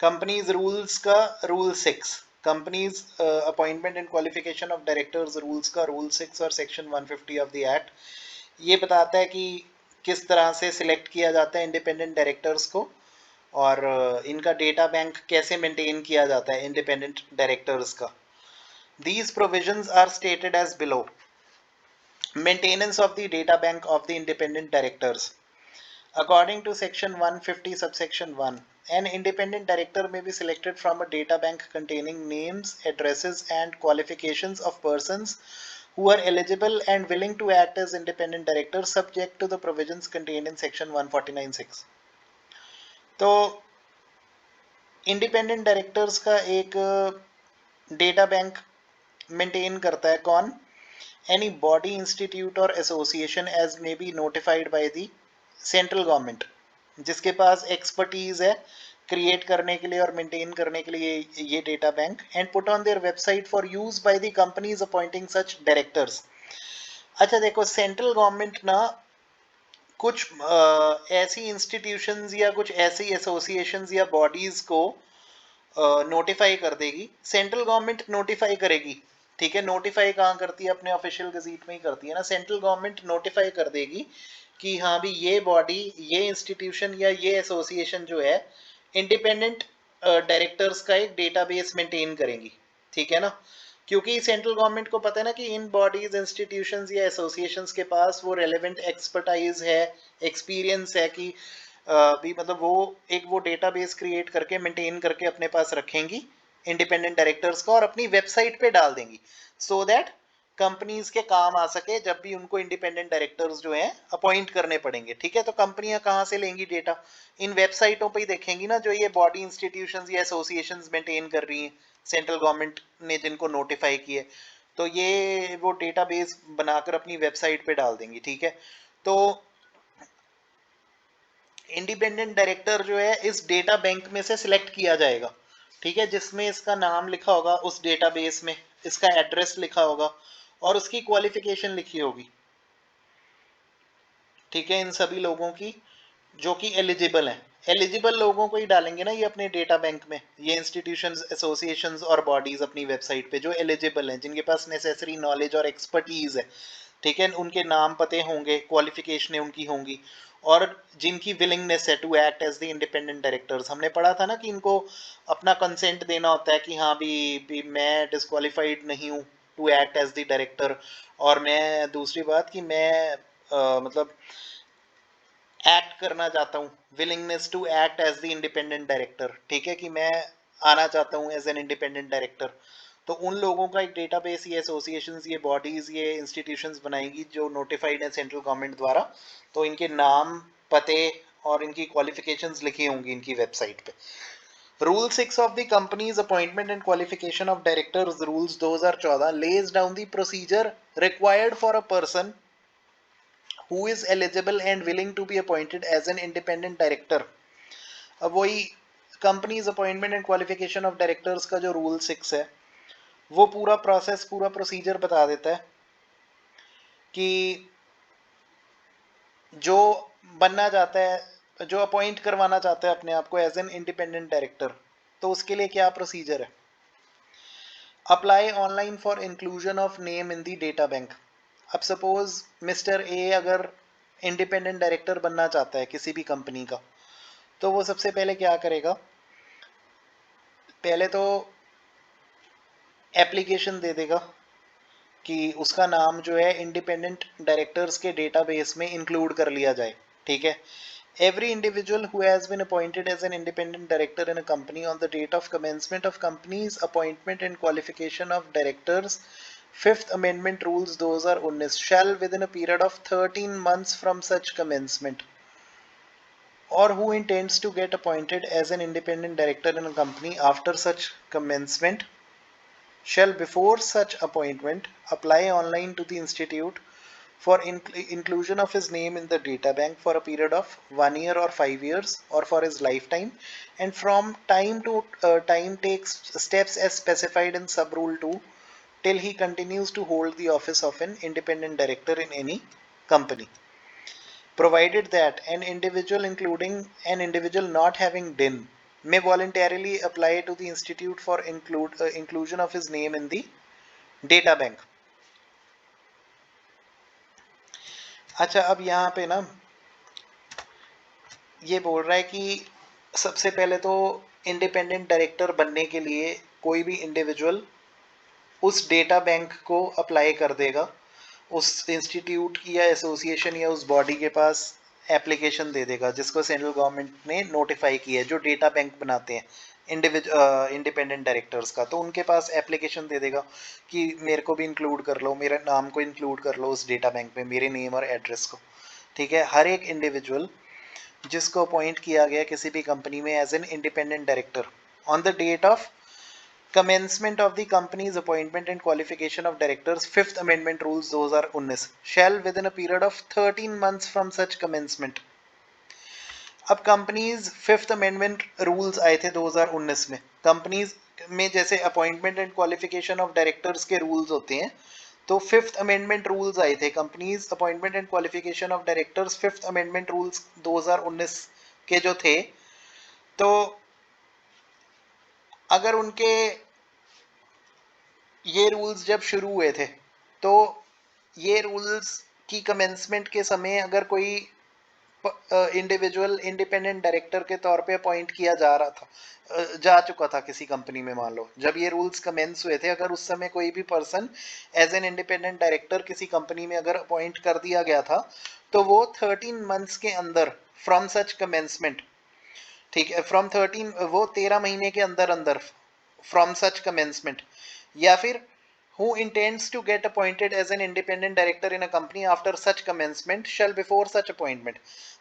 [SPEAKER 1] companies rules का rule 6, companies appointment and qualification of directors rules का रूल 6 और सेक्शन 150 ऑफ द एक्ट ये बताता है कि किस तरह से सिलेक्ट किया जाता है इंडिपेंडेंट डायरेक्टर्स को और इनका डेटा बैंक कैसे मेंटेन किया जाता है इंडिपेंडेंट डायरेक्टर्स का। These provisions are stated as below. Maintenance of the data bank of the independent directors. According to section 150 subsection 1, an independent director may be selected from a data bank containing names, addresses and qualifications of persons who are eligible and willing to act as independent directors subject to the provisions contained in section 149(6). तो independent directors का एक data bank maintain करता है कौन? Any body, institute or association as may be notified by the central government, जिसके पास expertise है create करने के लिए और मेंटेन करने के लिए ये data bank, and put on their website for use by the companies appointing such directors. अच्छा देखो, सेंट्रल गवर्नमेंट ना कुछ ऐसी इंस्टीट्यूशंस या कुछ ऐसी एसोसिएशंस या बॉडीज को नोटिफाई कर देगी, सेंट्रल गवर्नमेंट नोटिफाई करेगी, ठीक है। नोटिफाई कहाँ करती है? अपने ऑफिशियल गजीट में ही करती है ना। सेंट्रल गवर्नमेंट नोटिफाई कर देगी कि हाँ भी ये बॉडी, ये इंस्टीट्यूशन या ये एसोसिएशन जो है इंडिपेंडेंट डायरेक्टर्स का एक डेटाबेस मेंटेन करेंगी, ठीक है ना। क्योंकि सेंट्रल गवर्नमेंट को पता है ना कि इन बॉडीज, इंस्टीट्यूशंस या एसोसिएशंस के पास वो रेलेवेंट एक्सपर्टाइज है, एक्सपीरियंस है कि भी मतलब वो एक वो डेटाबेस क्रिएट करके मेंटेन करके अपने पास रखेंगी इंडिपेंडेंट डायरेक्टर्स को और अपनी वेबसाइट पे डाल देंगी, सो दैट कंपनीज के काम आ सके जब भी उनको इंडिपेंडेंट डायरेक्टर्स जो हैं अपॉइंट करने पड़ेंगे, ठीक है। तो कंपनियां कहाँ से लेंगी डेटा? इन वेबसाइटों पे ही देखेंगी ना, जो ये बॉडी, इंस्टीट्यूशंस या एसोसिएशंस मेंटेन कर रही हैं सेंट्रल गवर्नमेंट ने जिनको नोटिफाई किए, तो ये वो डेटाबेस बनाकर अपनी वेबसाइट पे डाल देंगी, ठीक है। तो इंडिपेंडेंट डायरेक्टर जो है इस डेटा बैंक में से सिलेक्ट किया जाएगा, ठीक है, जिसमें इसका नाम लिखा होगा उस डेटाबेस में, इसका एड्रेस लिखा होगा और उसकी क्वालिफिकेशन लिखी होगी, ठीक है, इन सभी लोगों की जो कि एलिजिबल हैं। एलिजिबल लोगों को ही डालेंगे ना ये अपने डेटा बैंक में, ये इंस्टीट्यूशंस, एसोसिएशंस और बॉडीज अपनी वेबसाइट पे जो एलिजिबल हैं, जिनके पास नेसेसरी नॉलेज और एक्सपर्टीज है, ठीक है, उनके नाम पते होंगे, क्वालिफिकेशनें उनकी होंगी और जिनकी विलिंगनेस है to act as the independent directors. हमने पढ़ा था ना कि इनको अपना कंसेंट देना होता है कि हाँ भी मैं डिस्क्वालिफाइड नहीं हूँ to act as the director, और मैं दूसरी बात कि मैं मतलब एक्ट करना चाहता हूँ, willingness to act as the independent director, ठीक है, कि मैं आना चाहता हूँ एज एन इंडिपेंडेंट डायरेक्टर। तो उन लोगों का एक डेटाबेस ये एसोसिएशंस, ये बॉडीज, ये इंस्टीट्यूशंस बनाएंगी जो नोटिफाइड है सेंट्रल गवर्नमेंट द्वारा, तो इनके नाम, पते और इनकी क्वालिफिकेशंस लिखी होंगी इनकी वेबसाइट पे। Rule 6 of the companies appointment and qualification of directors rules 2014 lays down the procedure required for a person who is eligible and willing to be appointed as an independent director। अब वही companies appointment and qualification of directors का जो rule 6 है वो पूरा process, पूरा procedure बता देता है कि जो बनना चाहता है, जो अपॉइंट करवाना चाहता है अपने आप को एज एन इंडिपेंडेंट डायरेक्टर, तो उसके लिए क्या प्रोसीजर है। Apply online for inclusion of name in the data bank. अब सपोज मिस्टर ए अगर इंडिपेंडेंट डायरेक्टर बनना चाहता है किसी भी कंपनी का, तो वो सबसे पहले क्या करेगा? पहले तो एप्लीकेशन दे देगा कि उसका नाम जो है इंडिपेंडेंट डायरेक्टर्स के डेटाबेस में इंक्लूड कर लिया जाए, ठीक है। Every individual who has been appointed as an independent director in a company on the date of commencement of company's appointment and qualification of directors, Fifth Amendment Rules 2019, shall within a period of 13 months from such commencement or who intends to get appointed as an independent director in a company after such commencement shall before such appointment apply online to the institute for inclusion of his name in the data bank for a period of 1 year or 5 years or for his lifetime, and from time to time takes steps as specified in sub rule 2 till he continues to hold the office of an independent director in any company, provided that an individual, including an individual not having DIN, may voluntarily apply to the institute for inclusion of his name in the data bank. अच्छा, अब यहाँ पे ना ये बोल रहा है कि सबसे पहले तो इंडिपेंडेंट डायरेक्टर बनने के लिए कोई भी इंडिविजुअल उस डेटा बैंक को अप्लाई कर देगा, उस इंस्टीट्यूट की या एसोसिएशन या उस बॉडी के पास एप्लीकेशन दे देगा जिसको सेंट्रल गवर्नमेंट ने नोटिफाई किया है, जो डेटा बैंक बनाते हैं इंडिपेंडेंट डायरेक्टर्स का, तो उनके पास एप्लीकेशन दे देगा कि मेरे को भी इंक्लूड कर लो, मेरे नाम को इंक्लूड कर लो उस डेटा बैंक में, मेरे नेम और एड्रेस को। ठीक है, हर एक इंडिविजुअल जिसको अपॉइंट किया गया किसी भी कंपनी में as an independent director on the date of commencement of the company's appointment and qualification of directors, Fifth Amendment Rules 2019, shall within a period of 13 months from such commencement। अब companies fifth amendment rules आए थे 2019 में, companies में जैसे appointment and qualification of directors के rules होते हैं, तो फिफ्थ अमेंडमेंट रूल्स आए थे companies appointment and qualification of directors, fifth amendment rules 2019 के जो थे, तो अगर उनके ये रूल्स जब शुरू हुए थे तो ये रूल्स की कमेंसमेंट के समय अगर कोई इंडिविजुअल इंडिपेंडेंट डायरेक्टर के तौर पे अपॉइंट किया जा चुका था किसी कंपनी में, मान लो जब ये रूल्स कमेंस हुए थे, अगर उस समय कोई भी person as an independent director किसी कंपनी में अगर अपॉइंट कर दिया गया था, तो वो 13 मंथ्स के अंदर फ्रॉम सच कमेंसमेंट, ठीक है, फ्रॉम 13, वो 13 महीने के अंदर अंदर फ्रॉम सच कमेंसमेंट, या फिर who intends to get appointed as an independent director in a company after such commencement shall before such appointment।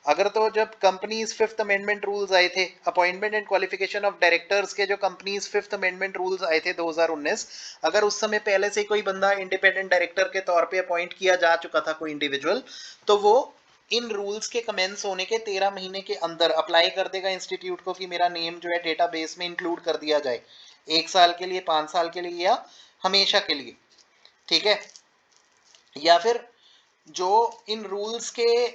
[SPEAKER 1] अगर तो जब कंपनीज फिफ्थ अमेंडमेंट रूल्स आए थे, appointment and qualification of directors के जो companies fifth amendment rules आए थे 2019, अगर उस समय पहले से कोई बंदा इंडिपेंडेंट डायरेक्टर के तौर पे अपॉइंट किया जा चुका था कोई इंडिविजुअल, तो वो इन रूल्स के कमेंस होने के 13 महीने के अंदर अप्लाई कर देगा इंस्टीट्यूट को कि मेरा नेम जो है डेटाबेस में इंक्लूड कर दिया जाए, 1 साल के लिए, 5 साल के लिए या हमेशा के लिए। ठीक है, या फिर जो इन रूल्स के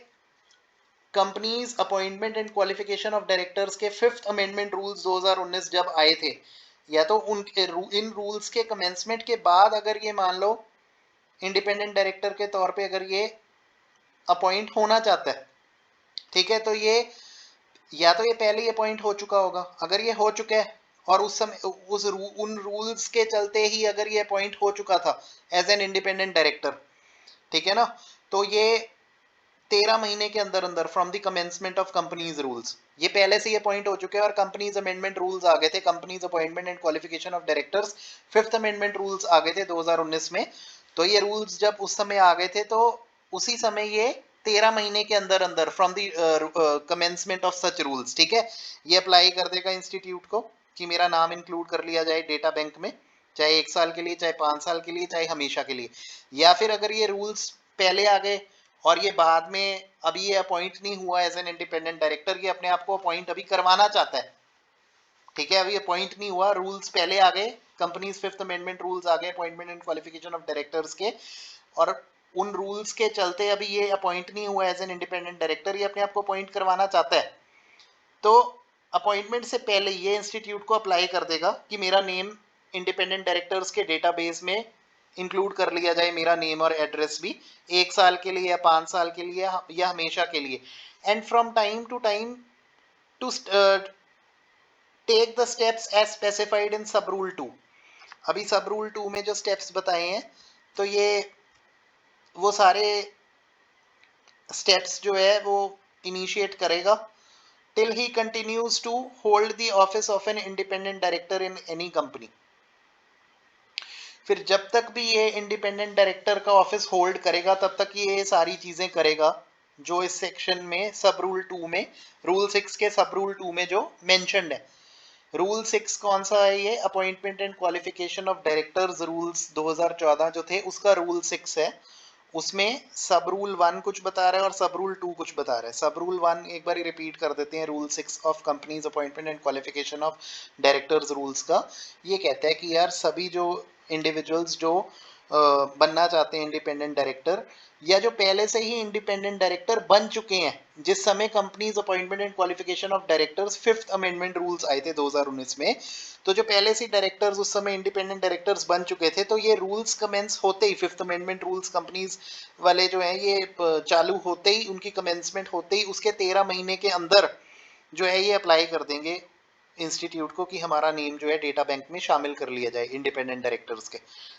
[SPEAKER 1] companies appointment and qualification of directors के फिफ्थ अमेंडमेंट रूल्स 2019 जब आए थे, या तो इन रूल्स के कमेंसमेंट के बाद अगर ये मान लो इंडिपेंडेंट डायरेक्टर के तौर पे अगर ये अपॉइंट होना चाहता है, ठीक है, तो ये या तो ये पहले ही अपॉइंट हो चुका होगा, अगर ये हो चुका है और उस समय उन रूल्स के चलते ही अगर ये अपॉइंट हो चुका था एज एन इंडिपेंडेंट डायरेक्टर, ठीक है ना, तो ये 13 महीने के अंदर अंदर from the commencement of companies rules, ये पहले से ही अपॉइंट हो चुके हैं और कंपनीज अमेंडमेंट रूल्स आ गए थे, companies appointment and qualification of directors fifth amendment rules आ गए थे 2019 में, तो ये रूल्स जब उस समय आ गए थे तो उसी समय ये 13 महीने के अंदर अंदर from the commencement of such rules, ठीक है, ये अप्लाई कर देगा इंस्टीट्यूट को कि मेरा नाम इंक्लूड कर लिया जाए डेटा बैंक में, चाहे 1 साल के लिए, चाहे 5 साल के लिए, चाहे हमेशा के लिए। या फिर अगर ये रूल्स पहले आ गए और ये बाद में अभी ये अपॉइंट नहीं हुआ एज एन इंडिपेंडेंट डायरेक्टर, ये अपने आप को अपॉइंट अभी करवाना चाहता है, ठीक है, अभी अपॉइंट नहीं हुआ, रूल्स पहले आ गए, कंपनीज फिफ्थ अमेंडमेंट रूल्स आ गए appointment and qualification of directors के, और उन रूल्स के चलते अभी ये अपॉइंट नहीं हुआ एज एन इंडिपेंडेंट डायरेक्टर, ये अपने आप को अपॉइंट करवाना चाहता है, तो अपॉइंटमेंट से पहले ये इंस्टीट्यूट को अप्लाई कर देगा कि मेरा नेम इंडिपेंडेंट डायरेक्टर्स के डेटाबेस में इंक्लूड कर लिया जाए, मेरा नेम और एड्रेस भी, 1 साल के लिए या 5 साल के लिए या हमेशा के लिए, and from time to time to take the steps as specified in sub rule 2। अभी सब रूल 2 में जो स्टेप्स बताए हैं, तो ये वो सारे स्टेप्स जो है वो इनिशिएट करेगा till he continues to hold the office of an independent director in any company। फिर जब तक भी ये इंडिपेंडेंट डायरेक्टर का ऑफिस होल्ड करेगा तब तक ये सारी चीजें करेगा, जो इस सेक्शन में सब रूल 2 में, रूल 6 के सब रूल 2 में जो मेंशन्ड है। रूल 6 कौन सा है? ये appointment and qualification of directors rules 2014 जो थे उसका रूल 6 है। उसमें सब रूल 1 कुछ बता रहा है और सब रूल 2 कुछ बता रहा है। सब रूल 1 एक बार रिपीट कर देते हैं। Rule 6 of companies appointment and qualification of directors rules का ये कहता है कि यार सभी जो इंडिविजुअल्स जो बनना चाहते हैं इंडिपेंडेंट डायरेक्टर, या जो पहले से ही इंडिपेंडेंट डायरेक्टर बन चुके हैं जिस समय companies appointment and qualification of directors fifth amendment rules आए थे 2019 में, तो जो पहले से डायरेक्टर्स उस समय इंडिपेंडेंट डायरेक्टर्स बन चुके थे, तो ये रूल्स कमेंस होते ही, फिफ्थ अमेंडमेंट रूल्स कंपनीज वाले जो है ये चालू होते ही, उनकी कमेंसमेंट होते ही उसके 13 महीने के अंदर जो है ये अप्लाई कर देंगे इंस्टीट्यूट को कि हमारा नेम जो है डेटा बैंक में शामिल कर लिया जाए इंडिपेंडेंट डायरेक्टर्स के।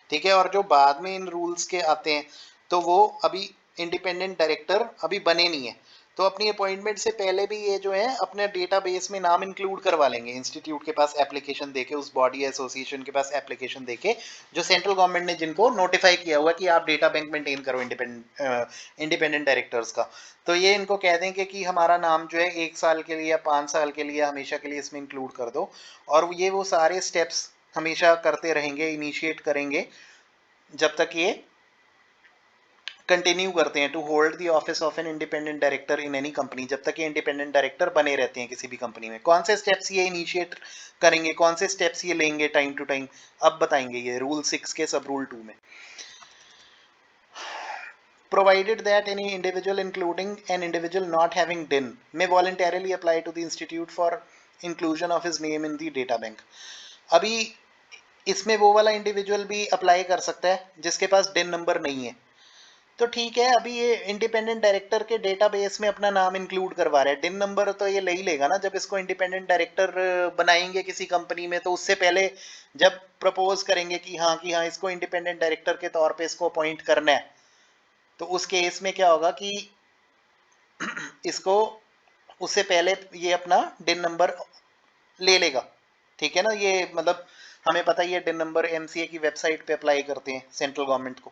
[SPEAKER 1] ठीक है, और जो बाद में इन रूल्स के आते हैं तो वो अभी इंडिपेंडेंट डायरेक्टर अभी बने नहीं है, तो अपनी अपॉइंटमेंट से पहले भी ये जो है अपने डेटाबेस में नाम इंक्लूड करवा लेंगे इंस्टीट्यूट के पास एप्लीकेशन देके, उस बॉडी एसोसिएशन के पास एप्लीकेशन देके जो सेंट्रल गवर्नमेंट ने जिनको नोटिफाई किया हुआ कि आप डेटा बैंक मेंटेन करो इंडिपेंडेंट डायरेक्टर्स का। तो ये इनको कह देंगे कि हमारा नाम जो है 1 साल के लिए या 5 साल के लिए हमेशा के लिए इसमें इंक्लूड कर दो, और ये वो सारे स्टेप्स हमेशा करते रहेंगे, इनिशिएट करेंगे जब तक ये कंटिन्यू करते हैं to hold the office of an independent director in any company, जब तक ये इंडिपेंडेंट डायरेक्टर बने रहते हैं किसी भी कंपनी में। कौन से स्टेप्स ये इनिशिएट करेंगे, कौन से स्टेप्स ये लेंगे टाइम टू टाइम, अब बताएंगे ये रूल 6 के सब रूल 2 में। Provided that any individual, including an individual not having DIN, may voluntarily apply to the institute for inclusion of his name in the data bank। अभी इसमें वो वाला इंडिविजुअल भी अप्लाई कर सकता है जिसके पास डिन नंबर नहीं है, तो ठीक है, अभी ये इंडिपेंडेंट डायरेक्टर के डेटाबेस में अपना नाम इंक्लूड करवा रहा है। डिन नंबर तो ये ले ही लेगा ना जब इसको इंडिपेंडेंट डायरेक्टर बनाएंगे किसी कंपनी में, तो उससे पहले जब प्रपोज करेंगे कि हाँ इसको इंडिपेंडेंट डायरेक्टर के तौर पे इसको अपॉइंट करना है, तो उस केस में क्या होगा कि इसको उससे पहले ये अपना डिन नंबर ले लेगा। ठीक है ना, ये मतलब हमें पता ही है डिन नंबर एमसीए की वेबसाइट पे अप्लाई करते हैं सेंट्रल गवर्नमेंट को,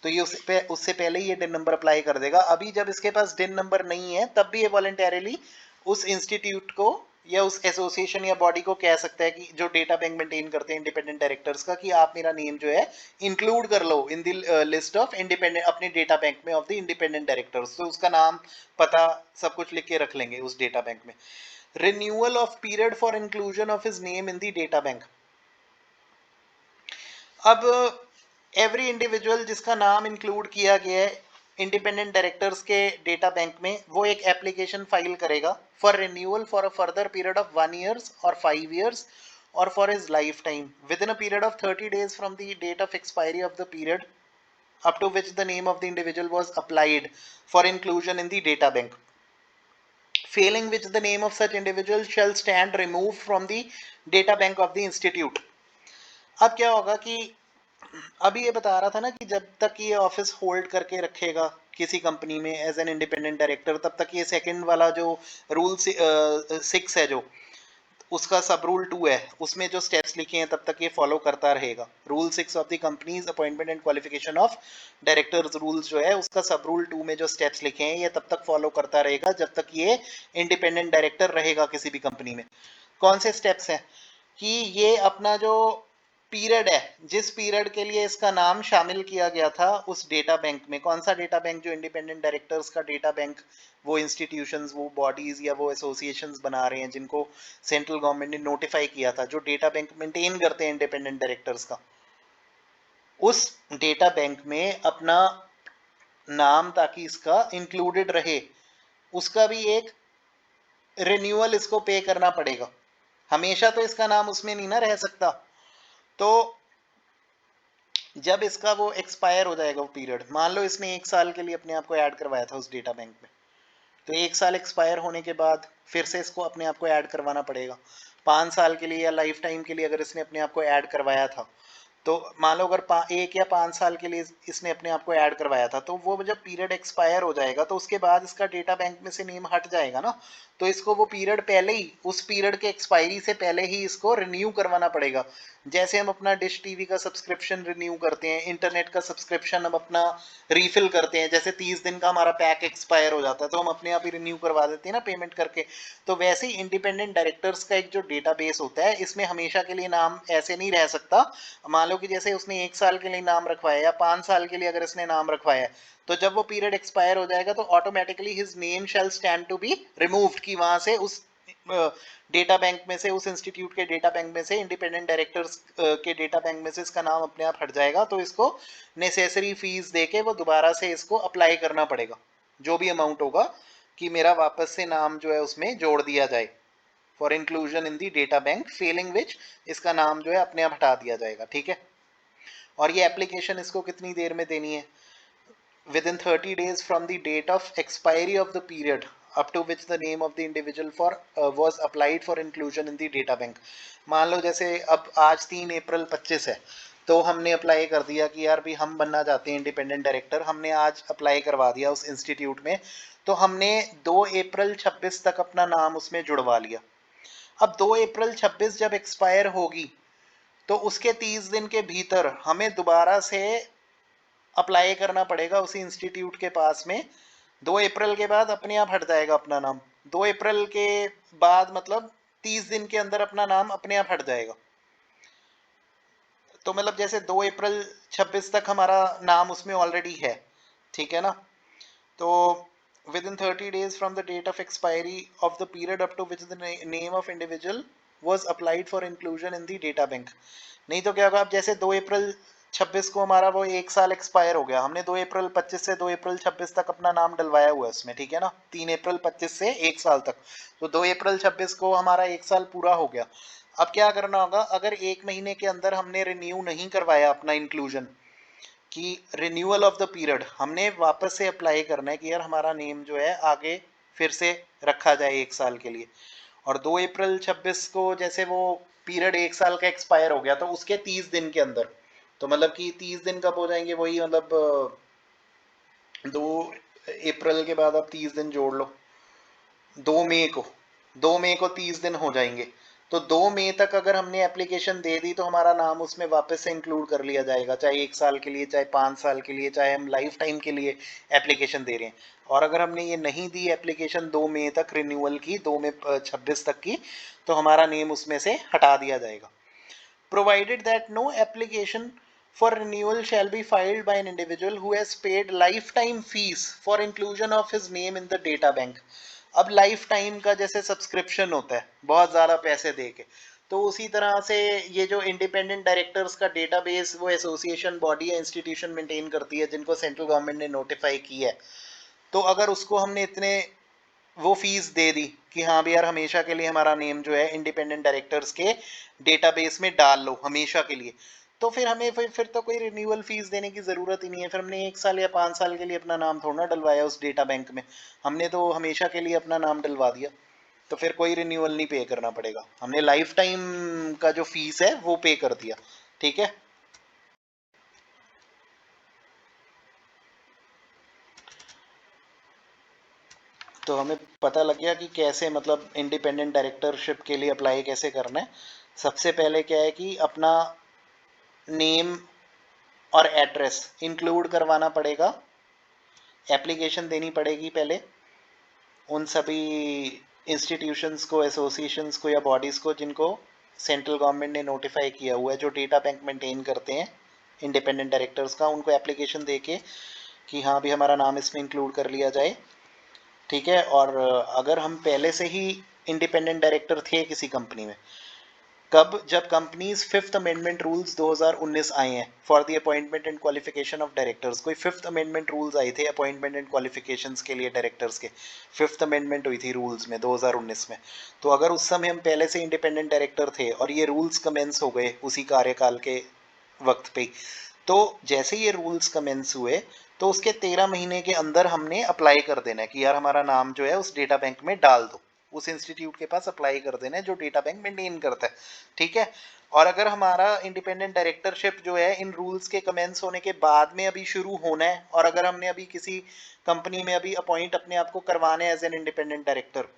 [SPEAKER 1] तो ये उससे पहले ही ये डिन नंबर अप्लाई कर देगा। अभी जब इसके पास डिन नंबर नहीं है तब भी ये वॉलंटरली उस इंस्टीट्यूट को या उस एसोसिएशन या बॉडी को कह सकता है कि जो डेटा बैंक मेंटेन करते हैं इंडिपेंडेंट डायरेक्टर्स का, कि आप मेरा नेम जो है इंक्लूड कर लो in the list of independent, अपने डेटा बैंक में ऑफ द इंडिपेंडेंट डायरेक्टर्स। तो उसका नाम पता सब कुछ लिख के रख लेंगे उस डेटा बैंक में। Renewal of period for inclusion of his name in the data bank. अब एवरी इंडिविजुअल जिसका नाम इंक्लूड किया गया है इंडिपेंडेंट डायरेक्टर्स के डेटा बैंक में, वो एक एप्लीकेशन फाइल करेगा for renewal for a further period of 1 year और 5 years or for his lifetime within a period of 30 days from the date of expiry of the period up to which the name of the individual was applied for inclusion in the data bank, failing which the name of such individual shall stand removed from the data bank of the institute। अब क्या होगा कि अभी ये बता रहा था ना कि जब तक ये ऑफिस होल्ड करके रखेगा किसी कंपनी में एज एन इंडिपेंडेंट डायरेक्टर, तब तक ये सेकंड वाला जो रूल 6 है जो उसका सब रूल 2 है उसमें जो स्टेप्स लिखे हैं तब तक ये फॉलो करता रहेगा। Rule 6 of the companies appointment and qualification of directors rules जो है उसका सब रूल 2 में जो स्टेप्स लिखे हैं ये तब तक फॉलो करता रहेगा जब तक ये इंडिपेंडेंट डायरेक्टर रहेगा किसी भी कंपनी में। कौन से स्टेप्स हैं कि ये अपना जो पीरियड है, जिस पीरियड के लिए इसका नाम शामिल किया गया था उस डेटा बैंक में, कौन सा डेटा बैंक, जो इंडिपेंडेंट डायरेक्टर्स का डेटा बैंक, वो इंस्टीट्यूशंस, वो बॉडीज या वो एसोसिएशंस बना रहे हैं जिनको सेंट्रल गवर्नमेंट ने नोटिफाई किया था, जो डेटा बैंक मेंटेन करते हैं इंडिपेंडेंट डायरेक्टर्स का, उस डेटा बैंक में अपना नाम ताकि इसका इंक्लूडेड रहे, उसका भी एक रिन्यूअल इसको पे करना पड़ेगा। हमेशा तो इसका नाम उसमें नहीं ना रह सकता, तो जब इसका वो एक्सपायर हो जाएगा वो पीरियड, मान लो इसने 1 साल के लिए अपने आप को ऐड करवाया था उस डेटा बैंक में, तो 1 साल एक्सपायर होने के बाद फिर से इसको अपने आप को ऐड करवाना पड़ेगा। 5 साल के लिए या लाइफ टाइम के लिए अगर इसने अपने आप को ऐड करवाया था, तो मान लो अगर 1 या 5 साल के लिए इसने अपने आप को ऐड करवाया था, तो वो जब पीरियड एक्सपायर हो जाएगा तो उसके बाद इसका डेटा बैंक में से नेम हट जाएगा ना, तो इसको वो पीरियड पहले ही, उस पीरियड के एक्सपायरी से पहले ही इसको रिन्यू करवाना पड़ेगा। जैसे हम अपना डिश टीवी का सब्सक्रिप्शन रिन्यू करते हैं, इंटरनेट का सब्सक्रिप्शन हम अपना रीफिल करते हैं, जैसे 30 दिन का हमारा पैक एक्सपायर हो जाता है तो हम अपने आप ही रिन्यू करवा देते हैं ना पेमेंट करके। तो वैसे ही इंडिपेंडेंट डायरेक्टर्स का एक जो डेटाबेस होता है, इसमें हमेशा के लिए नाम ऐसे नहीं रह सकता। मान लो कि जैसे उसने 1 साल के लिए नाम रखवाया या 5 साल के लिए अगर इसने नाम रखवाया है, तो जब वो पीरियड एक्सपायर हो जाएगा तो automatically his name shall stand to be removed, कि वहां से उस डेटा बैंक में से, उस इंस्टीट्यूट के डेटा बैंक में से, इंडिपेंडेंट डायरेक्टर्स के डेटा बैंक में से इसका नाम अपने आप हट जाएगा। तो इसको नेसेसरी फीस देके वो दोबारा से इसको अप्लाई करना पड़ेगा, जो भी अमाउंट होगा, कि मेरा वापस से नाम जो है उसमें जोड़ दिया जाए for inclusion in the data bank, Fehling विच इसका नाम जो है अपने आप हटा दिया जाएगा। ठीक है। और ये एप्लीकेशन इसको कितनी देर में देनी है? within 30 days from the date of expiry of the period up to which the name of the individual for was applied for inclusion in the data bank। मान लो जैसे अब आज 3 अप्रैल 25 है, तो हमने अप्लाई कर दिया कि यार भी हम बनना चाहते हैं इंडिपेंडेंट डायरेक्टर, हमने आज अप्लाई करवा दिया उस इंस्टीट्यूट में, तो हमने 2 अप्रैल 26 तक अपना नाम उसमें जुड़वा लिया। अब 2 अप्रैल 26 जब एक्सपायर होगी तो उसके 30 दिन के भीतर हमें दोबारा से अप्लाई करना पड़ेगा उसी इंस्टीट्यूट के पास में। 2 अप्रैल के बाद अपने आप हट जाएगा अपना नाम। 2 अप्रैल के बाद मतलब 30 दिन के अंदर अपना नाम अपने आप हट जाएगा। तो मतलब जैसे 2 अप्रैल 26 तक हमारा नाम उसमें ऑलरेडी है, ठीक है ना। तो within 30 days from the date of expiry of the period up to which the name of individual was applied for inclusion in the data bank। नहीं तो क्या होगा, अब जैसे 2 अप्रैल 26 को हमारा वो 1 साल एक्सपायर हो गया, हमने 2 अप्रैल 25 से 2 अप्रैल 26 तक अपना नाम डलवाया हुआ है उसमें, ठीक है ना, 3 अप्रैल 25 से 1 साल तक। तो 2 अप्रैल 26 को हमारा 1 साल पूरा हो गया। अब क्या करना होगा, अगर 1 महीने के अंदर हमने रिन्यू नहीं करवाया अपना इंक्लूजन, कि रिन्यूअल ऑफ द पीरियड हमने वापस से अप्लाई करना है कि यार हमारा नेम जो है आगे फिर से रखा जाए 1 साल के लिए, और 2 अप्रैल 26 को जैसे वो पीरियड 1 साल का एक्सपायर हो गया, तो उसके 30 दिन के अंदर, तो मतलब कि 30 दिन कब हो जाएंगे, वही मतलब 2 अप्रैल के बाद आप 30 दिन जोड़ लो, 2 मई को, 2 मई को 30 दिन हो जाएंगे। तो 2 मई तक अगर हमने एप्लीकेशन दे दी तो हमारा नाम उसमें वापस से इंक्लूड कर लिया जाएगा, चाहे 1 साल के लिए, चाहे 5 साल के लिए, चाहे हम लाइफ टाइम के लिए एप्लीकेशन दे रहे हैं। और अगर हमने ये नहीं दी एप्लीकेशन 2 मई तक रिन्यूअल की, 2 मई 26 तक की, तो हमारा नेम उसमें से हटा दिया जाएगा। provided that no application for renewal shall be filed by an individual who has paid lifetime fees for inclusion of his name in the data bank। अब लाइफ टाइम का जैसे सब्सक्रिप्शन होता है बहुत ज़्यादा पैसे दे के, तो उसी तरह से ये जो इंडिपेंडेंट डायरेक्टर्स का डेटाबेस वो एसोसिएशन बॉडी या इंस्टीट्यूशन मेंटेन करती है जिनको सेंट्रल गवर्नमेंट ने नोटिफाई किया है। तो अगर उसको हमने इतने वो फीस दे दी कि हाँ भी यार हमेशा के लिए हमारा नेम जो है इंडिपेंडेंट डायरेक्टर्स के डेटाबेस में डाल लो हमेशा के लिए, तो फिर हमें फिर तो कोई रिन्यूअल फीस देने की ज़रूरत ही नहीं है। फिर हमने 1 साल या 5 साल के लिए अपना नाम थोड़ा डलवाया उस डेटा बैंक में, हमने तो हमेशा के लिए अपना नाम डलवा दिया, तो फिर कोई रिन्यूअल नहीं पे करना पड़ेगा, हमने लाइफ टाइम का जो फीस है वो पे कर दिया। ठीक है। तो हमें पता लग गया कि कैसे मतलब इंडिपेंडेंट डायरेक्टरशिप के लिए अप्लाई कैसे करना है। सबसे पहले क्या है कि अपना नेम और एड्रेस इंक्लूड करवाना पड़ेगा, एप्लीकेशन देनी पड़ेगी पहले उन सभी इंस्टीट्यूशंस को, एसोसिएशंस को या बॉडीज़ को जिनको सेंट्रल गवर्नमेंट ने नोटिफाई किया हुआ है, जो डेटा बैंक मेंटेन करते हैं इंडिपेंडेंट डायरेक्टर्स का, उनको एप्लीकेशन दे के कि हाँ भी हमारा नाम इसमें इंक्लूड कर लिया जाए। ठीक है। और अगर हम पहले से ही इंडिपेंडेंट डायरेक्टर थे किसी कंपनी में, कब, जब कंपनीज फिफ्थ अमेंडमेंट रूल्स 2019 आए हैं for the appointment and qualification of directors, कोई फिफ्थ अमेंडमेंट रूल्स आए थे अपॉइंटमेंट एंड क्वालिफिकेशंस के लिए डायरेक्टर्स के, फिफ्थ अमेंडमेंट हुई थी रूल्स में 2019 में। तो अगर उस समय हम पहले से इंडिपेंडेंट डायरेक्टर थे और ये रूल्स कमेंस हो गए उसी कार्यकाल के वक्त पे, तो जैसे ये रूल्स कमेंस हुए तो उसके 13 महीने के अंदर हमने अप्लाई कर देना है कि यार हमारा नाम जो है उस डेटा बैंक में डाल दो, उस इंस्टीट्यूट के पास अप्लाई कर देना है जो डेटा बैंक मेंटेन करता है। ठीक है। और अगर हमारा इंडिपेंडेंट डायरेक्टरशिप जो है इन रूल्स के कमेंस होने के बाद में अभी शुरू होना है, और अगर हमने अभी किसी कंपनी में अभी अपॉइंट अपने आप को करवाना है एज एन इंडिपेंडेंट डायरेक्टर,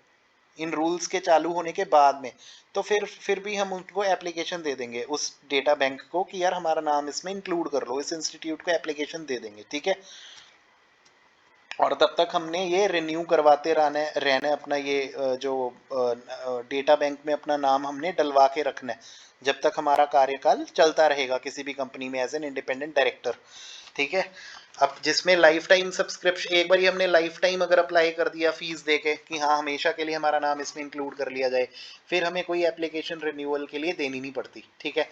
[SPEAKER 1] इन रूल्स के चालू होने के बाद में, तो फिर भी हम उनको एप्लीकेशन दे देंगे उस डेटा बैंक को कि यार हमारा नाम इसमें इंक्लूड कर लो, इस इंस्टीट्यूट को एप्लीकेशन दे देंगे, ठीक है। और तब तक हमने ये रिन्यू करवाते रहना रहना अपना ये जो डेटा बैंक में अपना नाम हमने डलवा के रखना है जब तक हमारा कार्यकाल चलता रहेगा किसी भी कंपनी में एज एन इंडिपेंडेंट डायरेक्टर, ठीक है। अब जिसमें लाइफ टाइम सब्सक्रिप्शन, एक बार हमने लाइफ टाइम अगर अप्लाई कर दिया फीस देके कि हाँ हमेशा के लिए हमारा नाम इसमें इंक्लूड कर लिया जाए, फिर हमें कोई एप्लीकेशन रिन्यूअल के लिए देनी नहीं पड़ती, ठीक है।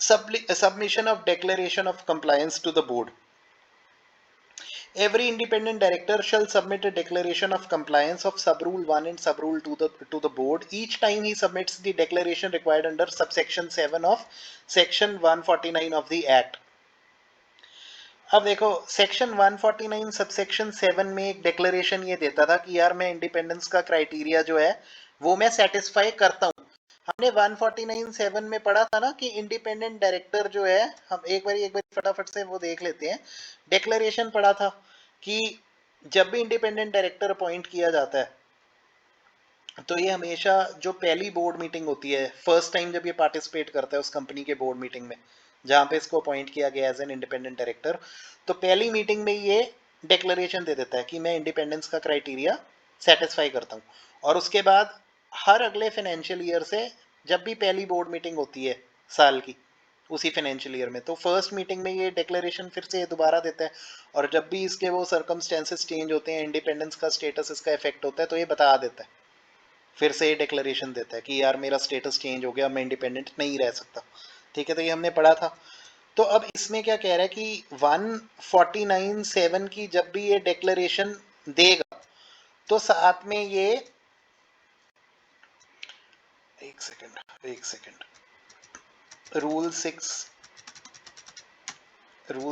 [SPEAKER 1] Submission of declaration of compliance to the board. Every independent director shall submit a declaration of compliance of sub-rule 1 and sub-rule 2 to the board each time he submits the declaration required under subsection 7 of section 149 of the act. अब देखो section 149 subsection 7 में एक declaration ये देता था कि यार मैं इंडिपेंडेंस का क्राइटेरिया जो है वो मैं सेटिस्फाई करता हूँ। हमने 149(7) में पढ़ा था ना कि इंडिपेंडेंट डायरेक्टर जो है, हम एक बार फटाफट से वो देख लेते हैं। डिक्लेरेशन पढ़ा था कि जब भी इंडिपेंडेंट डायरेक्टर अपॉइंट किया जाता है तो ये हमेशा जो पहली बोर्ड मीटिंग होती है, फर्स्ट टाइम जब ये पार्टिसिपेट करता है उस कंपनी के बोर्ड मीटिंग में जहाँ पे इसको अपॉइंट किया गया एज एन इंडिपेंडेंट डायरेक्टर, तो पहली मीटिंग में ये डिक्लेरेशन दे देता है कि मैं इंडिपेंडेंस का क्राइटेरिया सेटिस्फाई करता हूँ। और उसके बाद हर अगले फाइनेंशियल ईयर से जब भी पहली बोर्ड मीटिंग होती है साल की उसी फाइनेंशियल ईयर में, तो फर्स्ट मीटिंग में ये डिक्लेरेशन फिर से दोबारा देता है। और जब भी इसके वो सर्कमस्टेंसेस चेंज होते हैं, इंडिपेंडेंस का स्टेटस इसका इफेक्ट होता है, तो ये बता देता है, फिर से ये डिक्लेरेशन देता है कि यार मेरा स्टेटस चेंज हो गया, मैं इंडिपेंडेंट नहीं रह सकता, ठीक है। तो ये हमने पढ़ा था। तो अब इसमें क्या कह रहा है कि 149(7) की जब भी ये डिक्लेरेशन देगा तो साथ में ये एक सेकंड रूल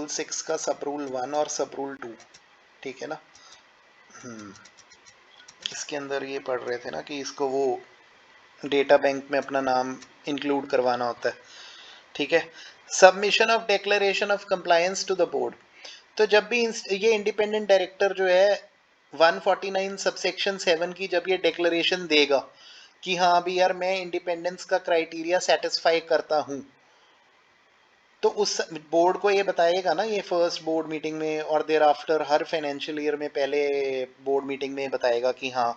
[SPEAKER 1] 6 का सब रूल 1 और सब रूल 2, ठीक है ना। इसके अंदर ये पढ़ रहे थे ना कि इसको वो डेटा बैंक में अपना नाम इंक्लूड करवाना होता है, ठीक है। Submission of declaration of compliance to the board. तो जब भी ये इंडिपेंडेंट डायरेक्टर जो है 149 सबसेक्शन 7 की जब ये डिक्लेरेशन देगा कि हाँ अभी यार मैं इंडिपेंडेंस का क्राइटेरिया सेटिस्फाई करता हूँ, तो उस बोर्ड को ये बताएगा ना, ये फर्स्ट बोर्ड मीटिंग में और there after her financial year में पहले बोर्ड मीटिंग में बताएगा कि हाँ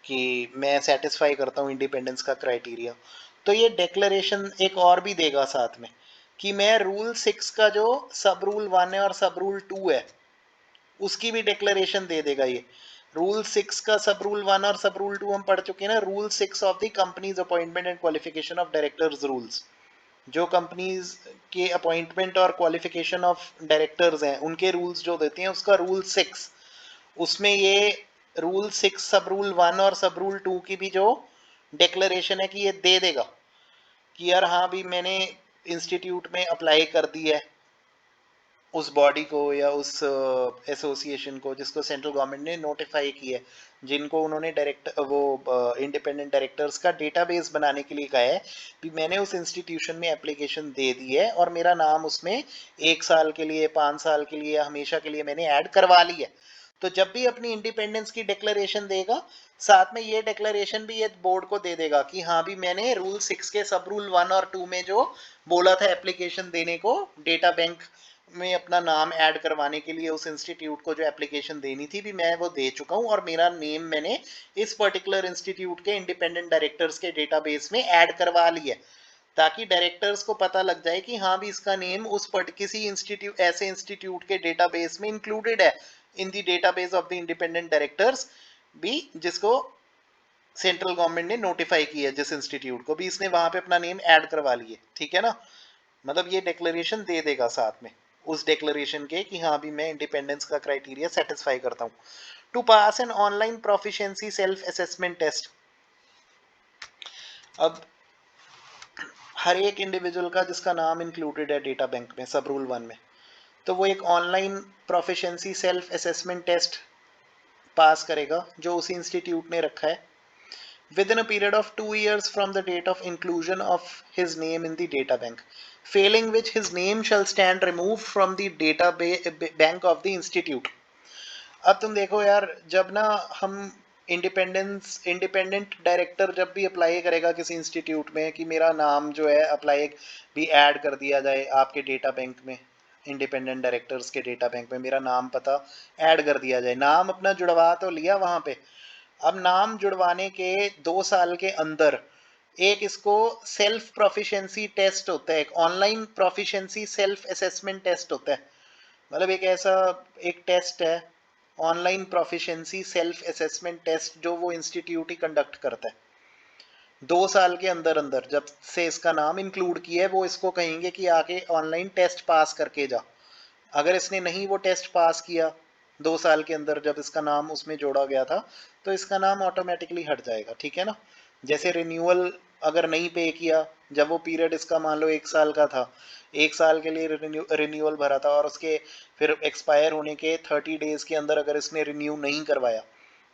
[SPEAKER 1] कि मैं सेटिस्फाई करता हूँ इंडिपेंडेंस का क्राइटेरिया। तो ये डिक्लेरेशन एक और भी देगा साथ में कि मैं रूल 6 का जो सब रूल 1 है और सब रूल 2 है उसकी भी डिक्लेरेशन दे देगा। ये रूल 6 का सब रूल 1 और सब रूल 2 हम पढ़ चुके हैं ना। Rule 6 of the companies appointment and qualification of directors rules, जो कंपनीज के अपॉइंटमेंट और क्वालिफिकेशन ऑफ डायरेक्टर्स हैं उनके रूल्स जो देते हैं, उसका रूल 6, उसमें ये रूल 6 सब रूल 1 और सब रूल 2 की भी जो डिक्लेरेशन है कि ये दे देगा कि यार हाँ भी मैंने इंस्टीट्यूट में अप्लाई कर दी है उस बॉडी को या उस एसोसिएशन को जिसको सेंट्रल गवर्नमेंट ने नोटिफाई किया है, जिनको उन्होंने डायरेक्ट वो इंडिपेंडेंट डायरेक्टर्स का डेटाबेस बनाने के लिए कहा है कि मैंने उस इंस्टीट्यूशन में एप्लीकेशन दे दी है और मेरा नाम उसमें 1 साल के लिए, 5 साल के लिए, हमेशा के लिए मैंने ऐड करवा ली है। तो जब भी अपनी इंडिपेंडेंस की डिक्लेरेशन देगा साथ में ये डिक्लेरेशन भी ये बोर्ड को दे देगा कि हाँ भी मैंने रूल 6 के सब रूल 1 और 2 में जो बोला था एप्लीकेशन देने को डेटा बैंक में अपना नाम ऐड करवाने के लिए उस इंस्टीट्यूट को जो एप्लीकेशन देनी थी भी मैं वो दे चुका हूँ और मेरा नेम मैंने इस पर्टिकुलर इंस्टीट्यूट के इंडिपेंडेंट डायरेक्टर्स के डेटाबेस में ऐड करवा लिया है, ताकि डायरेक्टर्स को पता लग जाए कि हाँ भी इसका नेम उस किसी इंस्टीट्यूट ऐसे इंस्टीट्यूट के डेटाबेस में इंक्लूडेड है in the database of the independent directors भी, जिसको सेंट्रल गवर्नमेंट ने नोटिफाई किया है, जिस इंस्टीट्यूट को भी इसने वहां पे अपना नेम ऐड करवा लिए, ठीक है ना। मतलब ये डिक्लेरेशन दे देगा साथ में उस डिक्लेरेशन के कि हाँ भी मैं इंडिपेंडेंस का क्राइटेरिया सेटिस्फाई करता हूँ। To pass an online proficiency self assessment test. अब हर एक इंडिविजुअल का जिसका नाम इंक्लूडेड है डेटा बैंक में सब रूल 1 में, तो वो एक online proficiency self assessment test pass करेगा जो उसी इंस्टीट्यूट ने रखा है within a period of 2 years from the date of inclusion of his name in the data bank, failing which his name shall stand removed from the data bank of the institute. अब तुम देखो यार, जब ना हम independent director जब भी apply करेगा किसी इंस्टीट्यूट में कि मेरा नाम जो है अप्लाई भी ऐड कर दिया जाए आपके डेटा बैंक में, इंडिपेंडेंट डायरेक्टर्स के डेटा बैंक में मेरा नाम पता ऐड कर दिया जाए, नाम अपना जुड़वा तो लिया वहां पे। अब नाम जुड़वाने के 2 साल के अंदर एक इसको सेल्फ प्रोफिशिएंसी टेस्ट होता है, एक online proficiency self assessment test होता है। मतलब एक ऐसा एक टेस्ट है, online proficiency self assessment test, जो वो इंस्टीट्यूट ही कंडक्ट करता है। 2 साल के अंदर अंदर जब से इसका नाम इंक्लूड किया है, वो इसको कहेंगे कि आके ऑनलाइन टेस्ट पास करके जा। अगर इसने नहीं वो टेस्ट पास किया 2 साल के अंदर जब इसका नाम उसमें जोड़ा गया था, तो इसका नाम ऑटोमेटिकली हट जाएगा, ठीक है ना। जैसे रिन्यूअल अगर नहीं पे किया, जब वो पीरियड इसका मान लो 1 साल का था, 1 साल के लिए रिन्यूअल भरा था और उसके फिर एक्सपायर होने के 30 डेज के अंदर अगर इसने रिन्यू नहीं करवाया,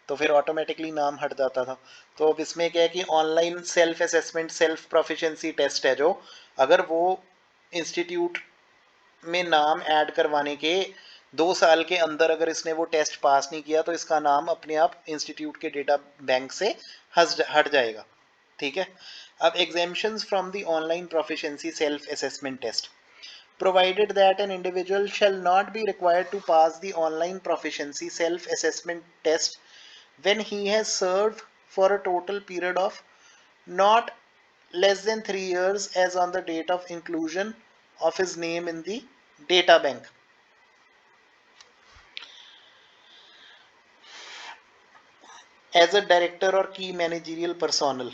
[SPEAKER 1] तो फिर ऑटोमेटिकली नाम हट जाता था। तो अब इसमें क्या है कि online self assessment self proficiency test है, जो अगर वो इंस्टीट्यूट में नाम ऐड करवाने के 2 साल के अंदर अगर इसने वो टेस्ट पास नहीं किया, तो इसका नाम अपने आप इंस्टीट्यूट के डेटा बैंक से हट जाएगा, ठीक है। अब exemptions from the online proficiency self assessment test, provided that an individual shall not be required to pass the online proficiency self assessment test when he has served for a total period of not less than 3 years as on the date of inclusion of his name in the data bank. As a director or key managerial personnel,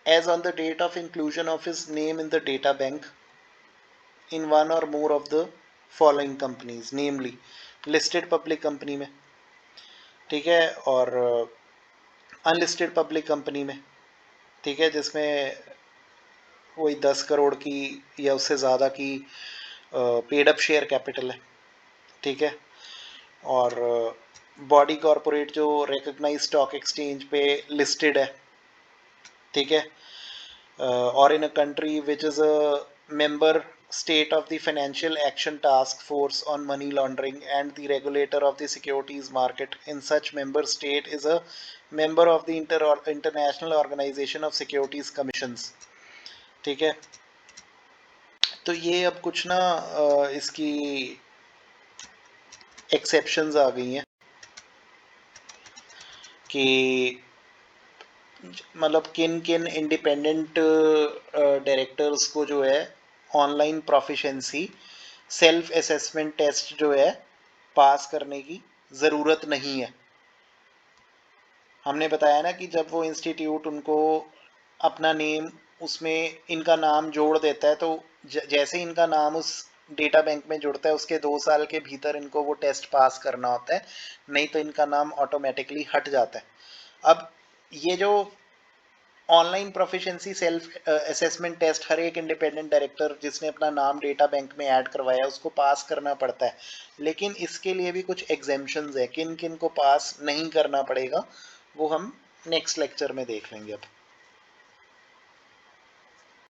[SPEAKER 1] as on the date of inclusion of his name in the data bank in one or more of the following companies, namely listed public company में, ठीक है, और unlisted public company में, ठीक है, जिसमें वही 10 करोड़ की या उससे ज़्यादा की पेड अप शेयर कैपिटल है, ठीक है, और बॉडी कॉरपोरेट जो रिकग्नाइज स्टॉक एक्सचेंज पे लिस्टेड है, ठीक है, और in a country which is a member state of the financial action task force on money laundering and the regulator of the securities market in such member state is a member of the international organization of securities commissions, ठीक है। तो ये अब कुछ ना इसकी exceptions आ गई हैं कि मतलब किन किन इंडिपेंडेंट डायरेक्टर्स को जो है online proficiency self assessment test जो है पास करने की ज़रूरत नहीं है। हमने बताया ना कि जब वो इंस्टीट्यूट उनको अपना नेम उसमें इनका नाम जोड़ देता है, तो जैसे इनका नाम उस डेटा बैंक में जुड़ता है उसके 2 साल के भीतर इनको वो टेस्ट पास करना होता है, नहीं तो इनका नाम ऑटोमेटिकली हट जाता है। अब ये जो online proficiency self assessment test हर एक इंडिपेंडेंट डायरेक्टर जिसने अपना नाम डेटा बैंक में ऐड करवाया उसको पास करना पड़ता है, लेकिन इसके लिए भी कुछ एग्जेम्पशंस है, किन किन को पास नहीं करना पड़ेगा वो हम नेक्स्ट लेक्चर में देख लेंगे अब।